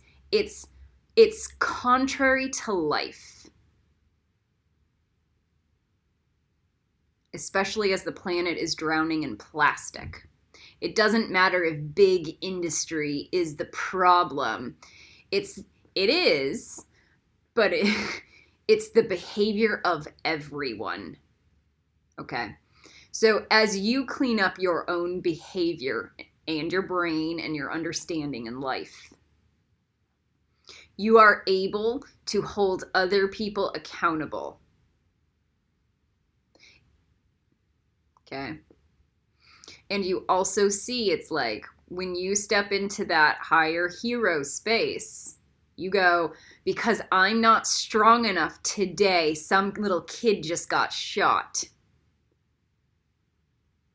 contrary to life. Especially as the planet is drowning in plastic. It doesn't matter if big industry is the problem. It is, but it's the behavior of everyone. Okay. So as you clean up your own behavior and your brain and your understanding in life, you are able to hold other people accountable. Okay. And you also see it's like when you step into that higher hero space, you go, because I'm not strong enough today, some little kid just got shot.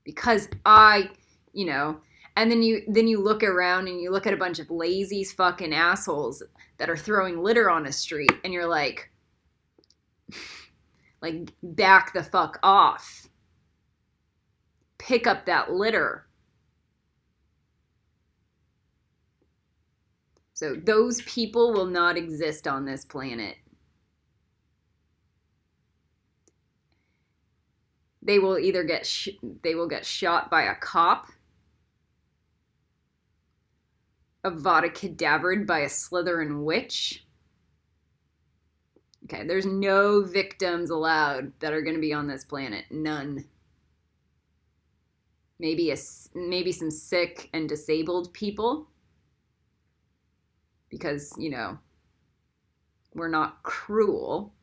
Because and then you look around and you look at a bunch of lazy fucking assholes that are throwing litter on a street, and you're like back the fuck off. Pick up that litter. So those people will not exist on this planet. They will either get shot by a cop, avada cadavered by a Slytherin witch. Okay, there's no victims allowed that are going to be on this planet. None. Maybe some sick and disabled people, because, we're not cruel.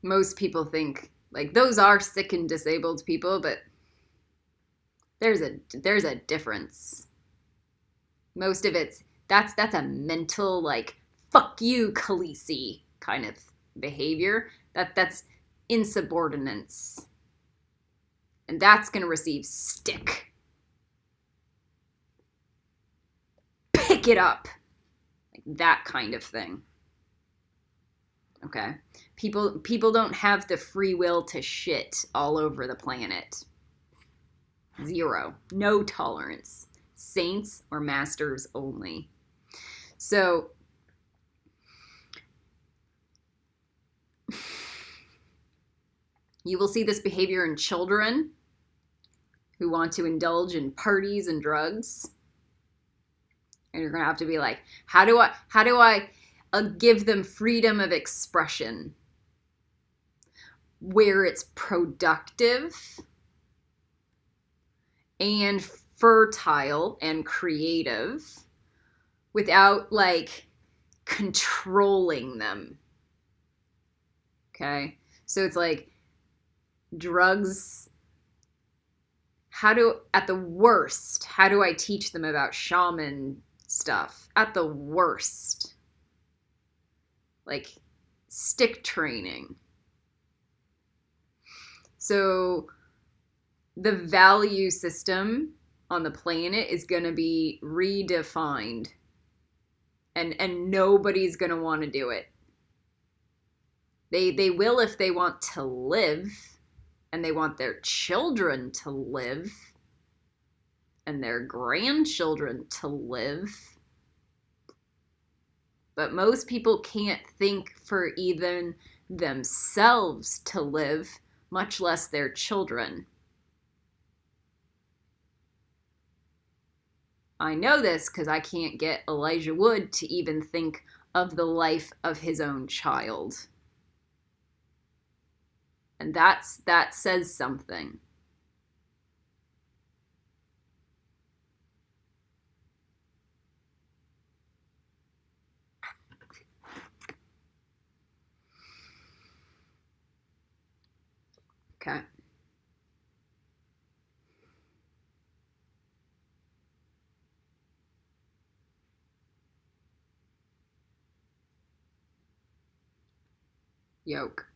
Most people think those are sick and disabled people, but there's a difference. Most of that's a mental fuck you, Khaleesi kind of behavior. That's insubordinance. And that's going to receive stick. Pick it up. That kind of thing. Okay? People don't have the free will to shit all over the planet. Zero. No tolerance. Saints or masters only. So you will see this behavior in children who want to indulge in parties and drugs. And you're going to have to be like, how do I give them freedom of expression where it's productive and fertile and creative without controlling them. Okay? So it's like drugs, at the worst, how do I teach them about shaman stuff? At the worst. Like stick training. So the value system on the planet is going to be redefined. And nobody's going to want to do it. They will if they want to live, and they want their children to live, and their grandchildren to live. But most people can't think for even themselves to live, much less their children. I know this because I can't get Elijah Wood to even think of the life of his own child. And that says something. Okay. Yoke.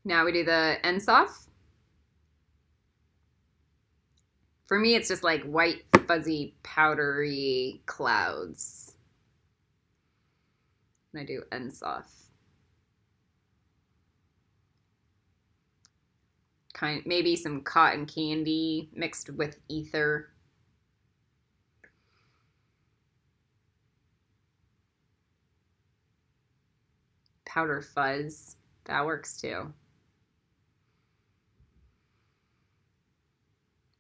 Now we do the Ensof. For me, it's just like white, fuzzy, powdery clouds. And I do Ensof. Maybe some cotton candy mixed with ether. Powder fuzz. That works too.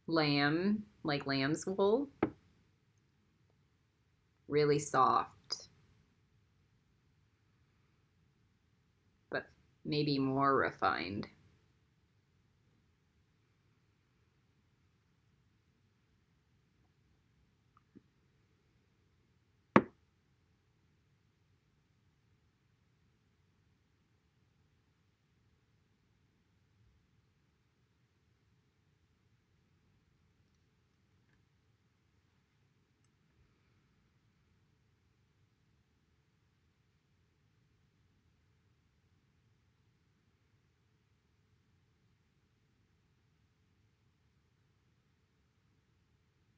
Lamb, like lamb's wool. Really soft. But maybe more refined.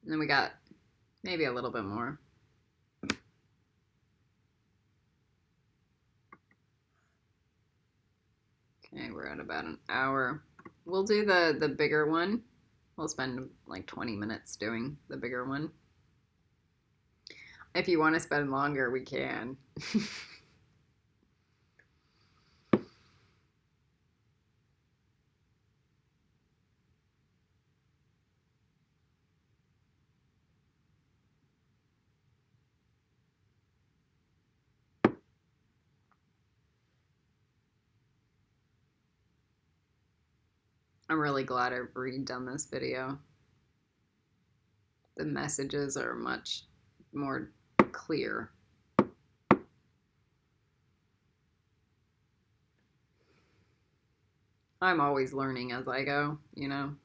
And then we got maybe a little bit more. Okay, we're at about an hour. We'll do the bigger one. We'll spend like 20 minutes doing the bigger one. If you want to spend longer, we can. I'm really glad I've redone this video. The messages are much more clear. I'm always learning as I go, you know?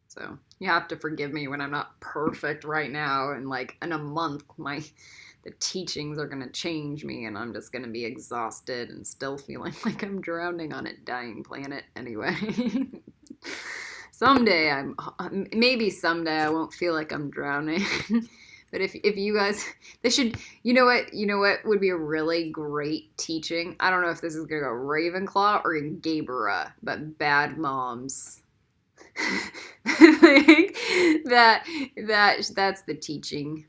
So you have to forgive me when I'm not perfect right now, and like in a month the teachings are gonna change me and I'm just gonna be exhausted and still feeling like I'm drowning on a dying planet anyway. Maybe someday I won't feel like I'm drowning. But if you guys, you know what would be a really great teaching? I don't know if this is gonna go Ravenclaw or in Gaebera, but bad moms. Like, that's the teaching.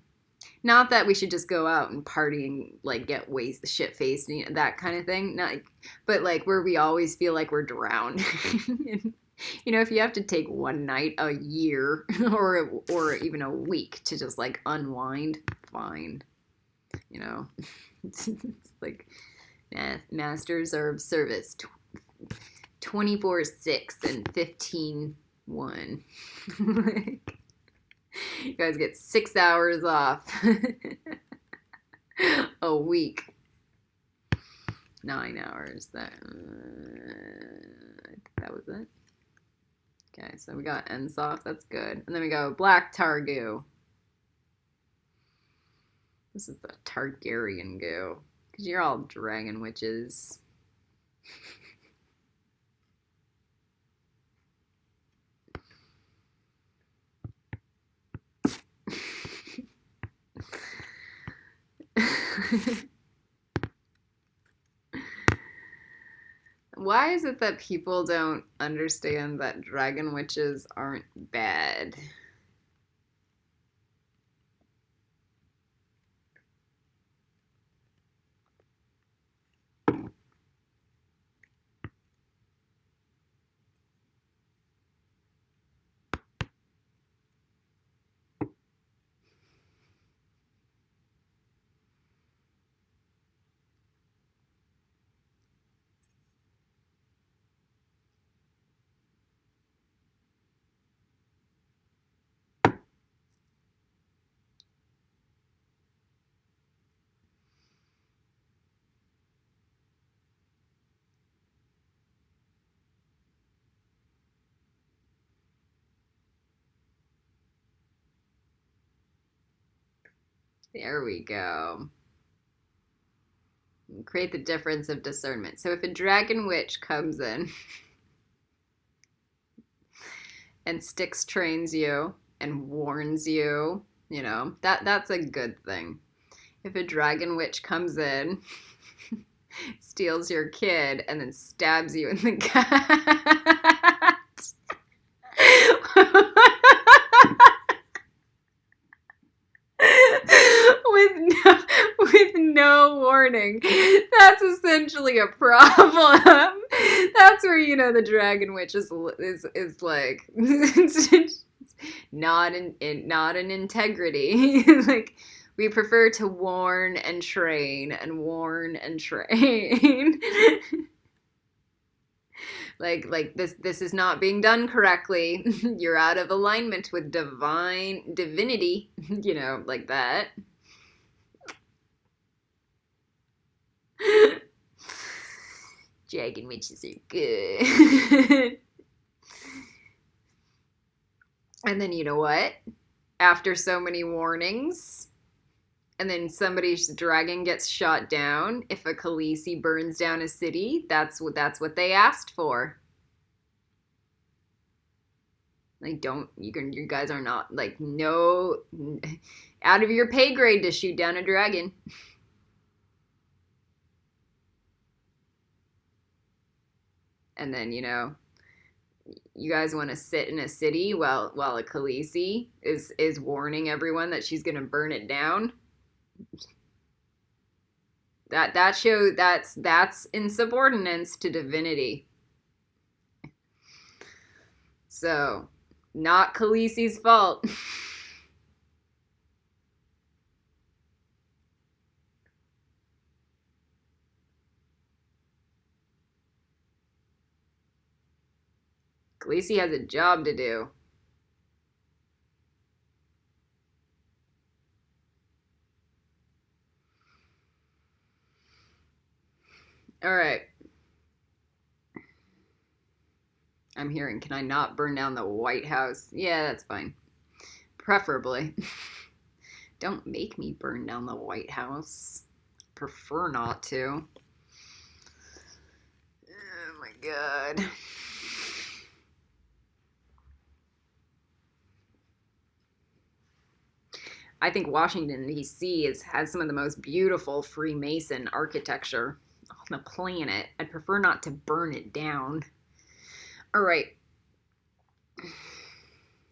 Not that we should just go out and party and like get shit faced and that kind of thing. Not, but like where we always feel like we're drowned. If you have to take one night a year or even a week to just like unwind, fine. It's like masters are of service 24/6 and 15/1. Like, you guys get 6 hours off a week. 9 hours. I think that was it. Okay, so we got Ensoft. That's good. And then we go Black Targoo. This is the Targaryen goo. Because you're all dragon witches. Why is it that people don't understand that dragon witches aren't bad? There we go. Create the difference of discernment. So if a dragon witch comes in and Styx trains you and warns you, that's a good thing. If a dragon witch comes in, steals your kid, and then stabs you in the gut. with no warning, that's essentially a problem. That's where the dragon witch is like not an integrity. Like, we prefer to warn and train and warn and train. like this is not being done correctly. You're out of alignment with divinity, like that. Dragon witches are good. And then you know what? After so many warnings, and then somebody's dragon gets shot down, if a Khaleesi burns down a city, that's what they asked for. Like, you guys are not, like, no, out of your pay grade to shoot down a dragon. And then, you guys want to sit in a city while a Khaleesi is warning everyone that she's going to burn it down. That shows that's insubordinance to divinity. So, not Khaleesi's fault. Khaleesi has a job to do. All right. I'm hearing, can I not burn down the White House? Yeah, that's fine. Preferably. Don't make me burn down the White House. Prefer not to. Oh my god. I think Washington, D.C. has some of the most beautiful Freemason architecture on the planet. I'd prefer not to burn it down. All right.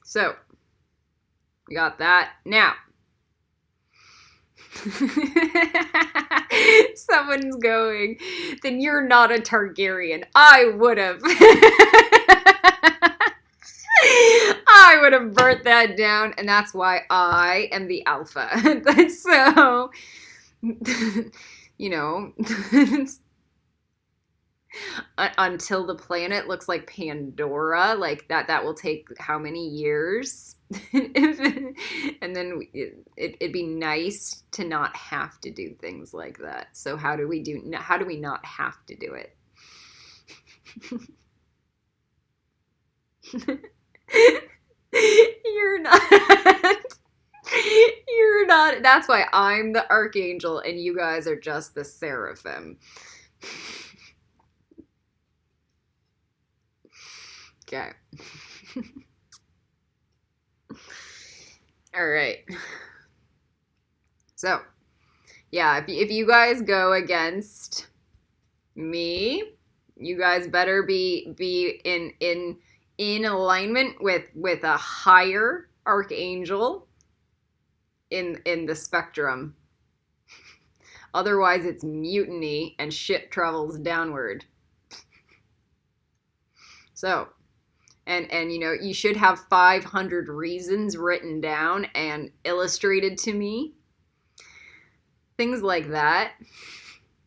So, we got that. Now, someone's going, then you're not a Targaryen. I would have. I would have burnt that down, and that's why I am the alpha. So, you know, until the planet looks like Pandora, like that will take how many years? And then it'd be nice to not have to do things like that. So how do we not have to do it? You're not. You're not. That's why I'm the archangel and you guys are just the seraphim. Okay. All right. So, yeah, if you guys go against me, you guys better be in alignment with a higher archangel in the spectrum. Otherwise, it's mutiny and shit travels downward. So, and you know, you should have 500 reasons written down and illustrated to me. Things like that.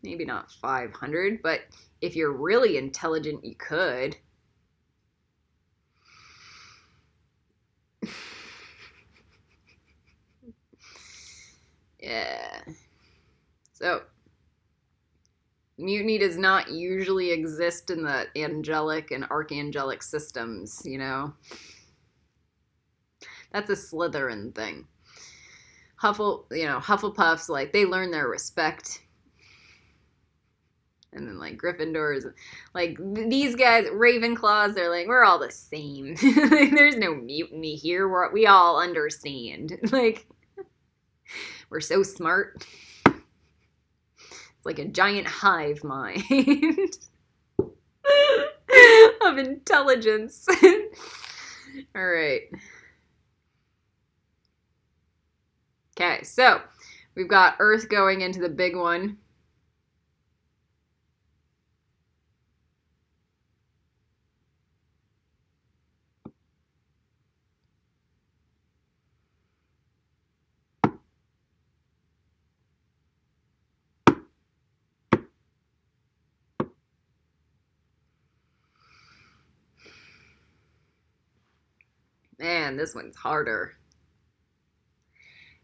Maybe not 500, but if you're really intelligent, you could. Yeah. So, mutiny does not usually exist in the angelic and archangelic systems, you know? That's a Slytherin thing. Hufflepuffs, like, they learn their respect. And then, like, Gryffindors, like, these guys, Ravenclaws, they're like, we're all the same. There's no mutiny here. We all understand. Like, we're so smart. It's like a giant hive mind of intelligence. All right. Okay, so we've got Earth going into the big one. Man, this one's harder.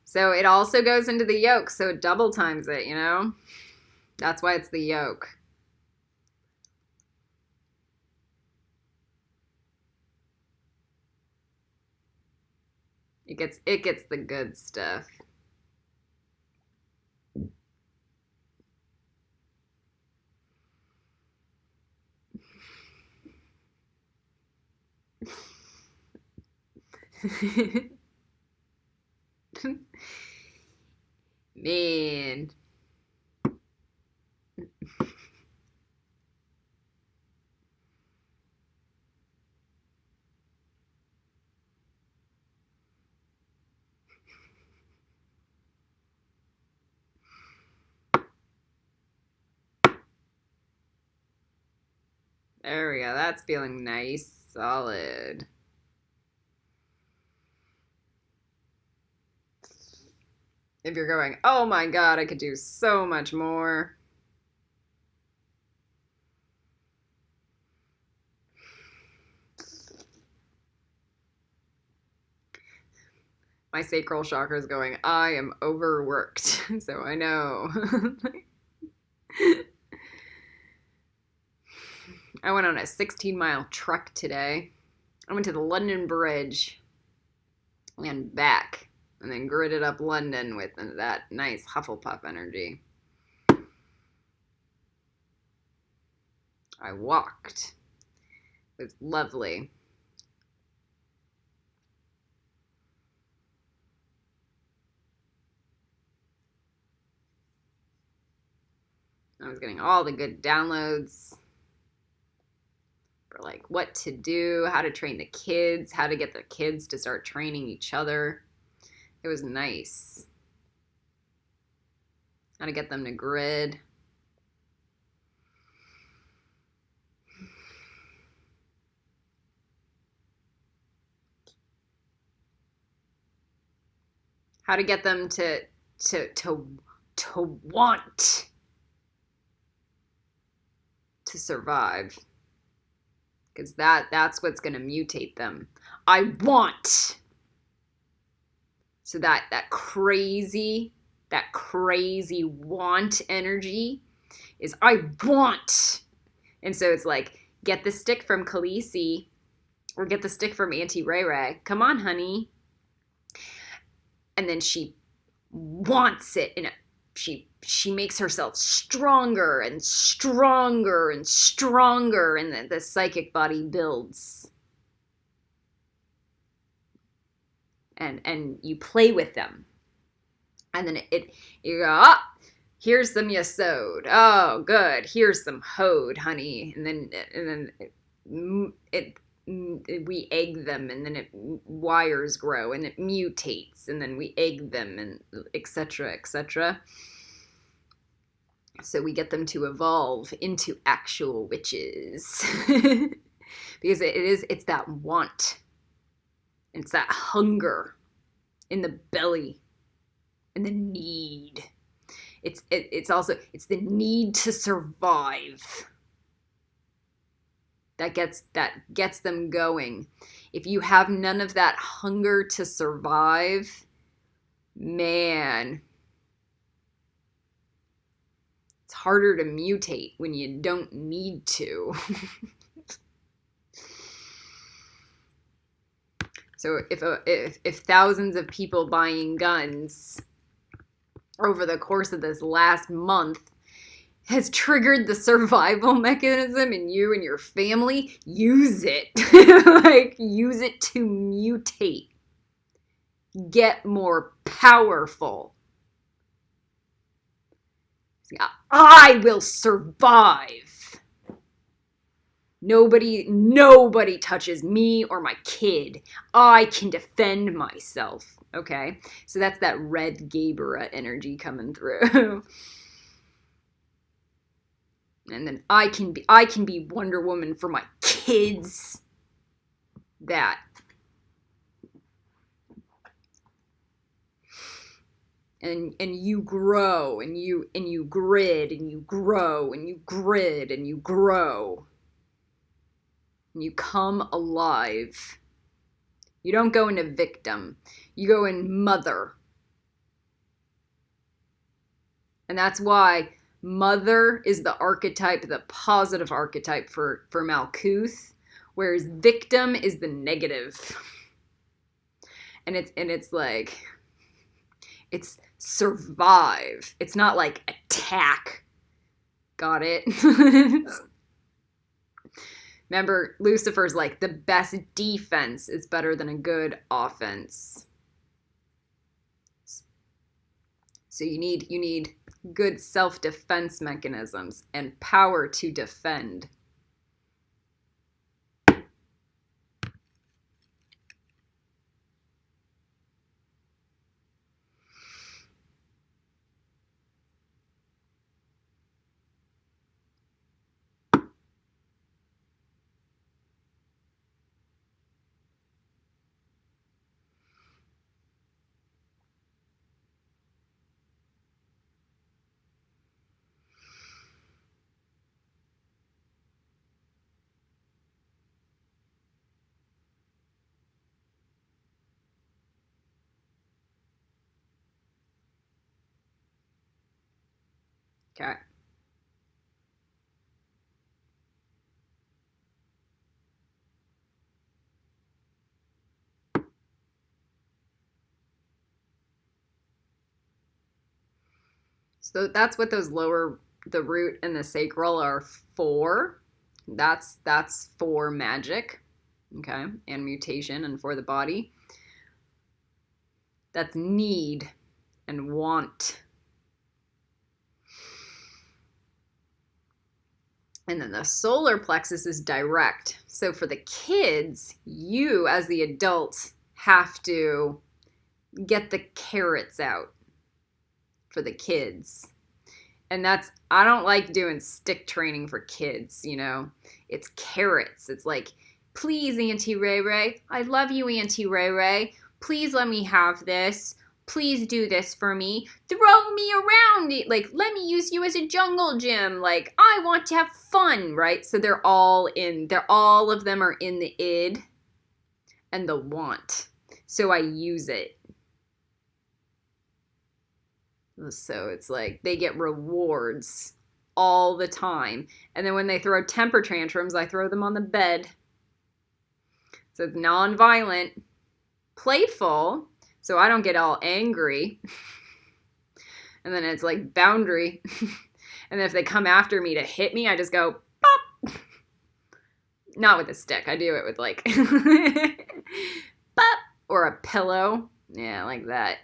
So it also goes into the yoke, so it double times it, you know? That's why it's the yoke. It gets the good stuff. Man. There we go. That's feeling nice. Solid. If you're going, oh my God, I could do so much more. My sacral chakra is going, I am overworked. So I know. I went on a 16-mile trek today. I went to the London Bridge and back, and then gridded up London with that nice Hufflepuff energy. I walked. It was lovely. I was getting all the good downloads for like what to do, how to train the kids, how to get the kids to start training each other. It was nice. How to get them to grid. How to get them to want to survive. Because that's what's going to mutate them. I want. So that crazy want energy is I want. And so it's like, get the stick from Khaleesi or get the stick from Auntie Ray Ray. Come on, honey. And then she wants it, and she makes herself stronger and stronger and stronger, and the psychic body builds. And you play with them. And then you go, here's some yesod. Oh, good. Here's some hod, honey. And then we egg them, and then wires grow, and it mutates, and then we egg them, and etc., etc. So we get them to evolve into actual witches. Because it's that want. It's that hunger in the belly and the need. It's also the need to survive. That gets them going. If you have none of that hunger to survive, man, it's harder to mutate when you don't need to. So if thousands of people buying guns over the course of this last month has triggered the survival mechanism in you and your family, use it. Like, use it to mutate. Get more powerful. I will survive. Nobody touches me or my kid. I can defend myself. Okay? So that's that red Gaebra energy coming through. And then I can be Wonder Woman for my kids. That. And you grow, and you grid, and you grow, and you grid, and you grow. And you come alive. You don't go into victim. You go in mother. And that's why mother is the archetype, the positive archetype for Malkuth, whereas victim is the negative. And it's like, it's survive. It's not like attack. Got it? Remember, Lucifer's like, the best defense is better than a good offense. So you need good self-defense mechanisms and power to defend. Okay. So that's what those lower, the root and the sacral are for. That's for magic, okay, and mutation, and for the body. That's need and want. And then the solar plexus is direct. So for the kids, you as the adult have to get the carrots out for the kids. And that's, I don't like doing stick training for kids, you know. It's carrots. It's like, please, Auntie Ray Ray. I love you, Auntie Ray Ray. Please let me have this. please do this for me. Throw me around. Like, let me use you as a jungle gym. Like, I want to have fun, right? So all of them are in the id and the want. So I use it. So it's like they get rewards all the time. And then when they throw temper tantrums, I throw them on the bed. So it's non-violent, playful, so I don't get all angry. And then it's like boundary. And then if they come after me to hit me, I just go, pop. Not with a stick. I do it with like, pop, or a pillow. Yeah, like that.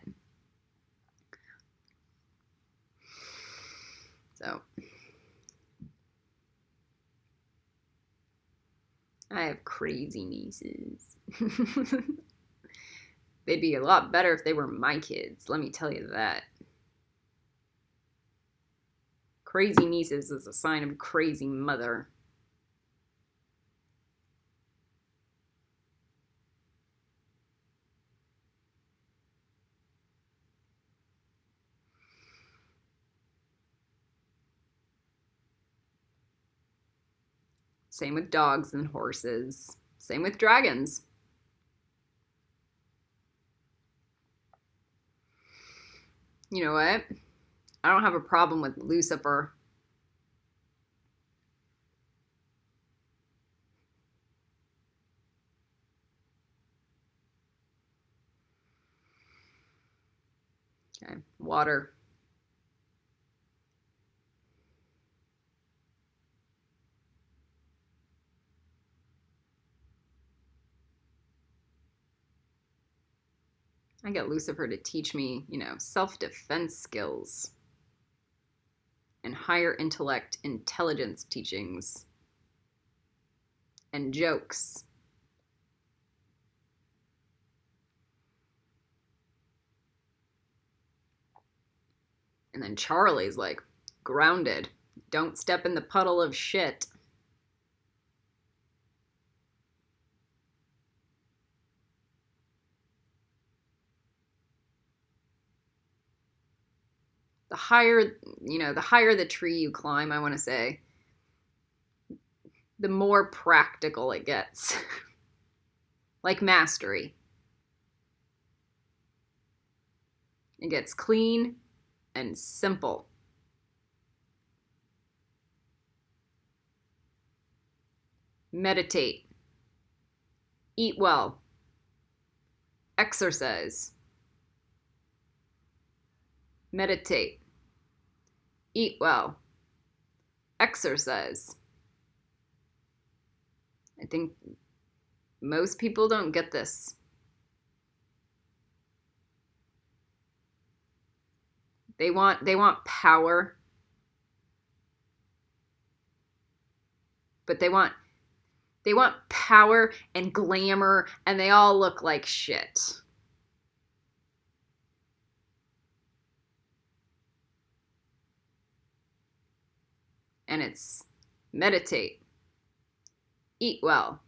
So I have crazy nieces. They'd be a lot better if they were my kids, let me tell you that. Crazy nieces is a sign of crazy mother. Same with dogs and horses. Same with dragons. You know what? I don't have a problem with Lucifer. Okay, water. I get Lucifer to teach me, self-defense skills and higher intellect intelligence teachings and jokes. And then Charlie's like, grounded. Don't step in the puddle of shit. The higher the tree you climb, I want to say, the more practical it gets. Like mastery. It gets clean and simple. Meditate. Eat well. Exercise. Meditate. Eat well. Exercise. I think most people don't get this. They want power, but they want power and glamour, and they all look like shit. And it's meditate, eat well,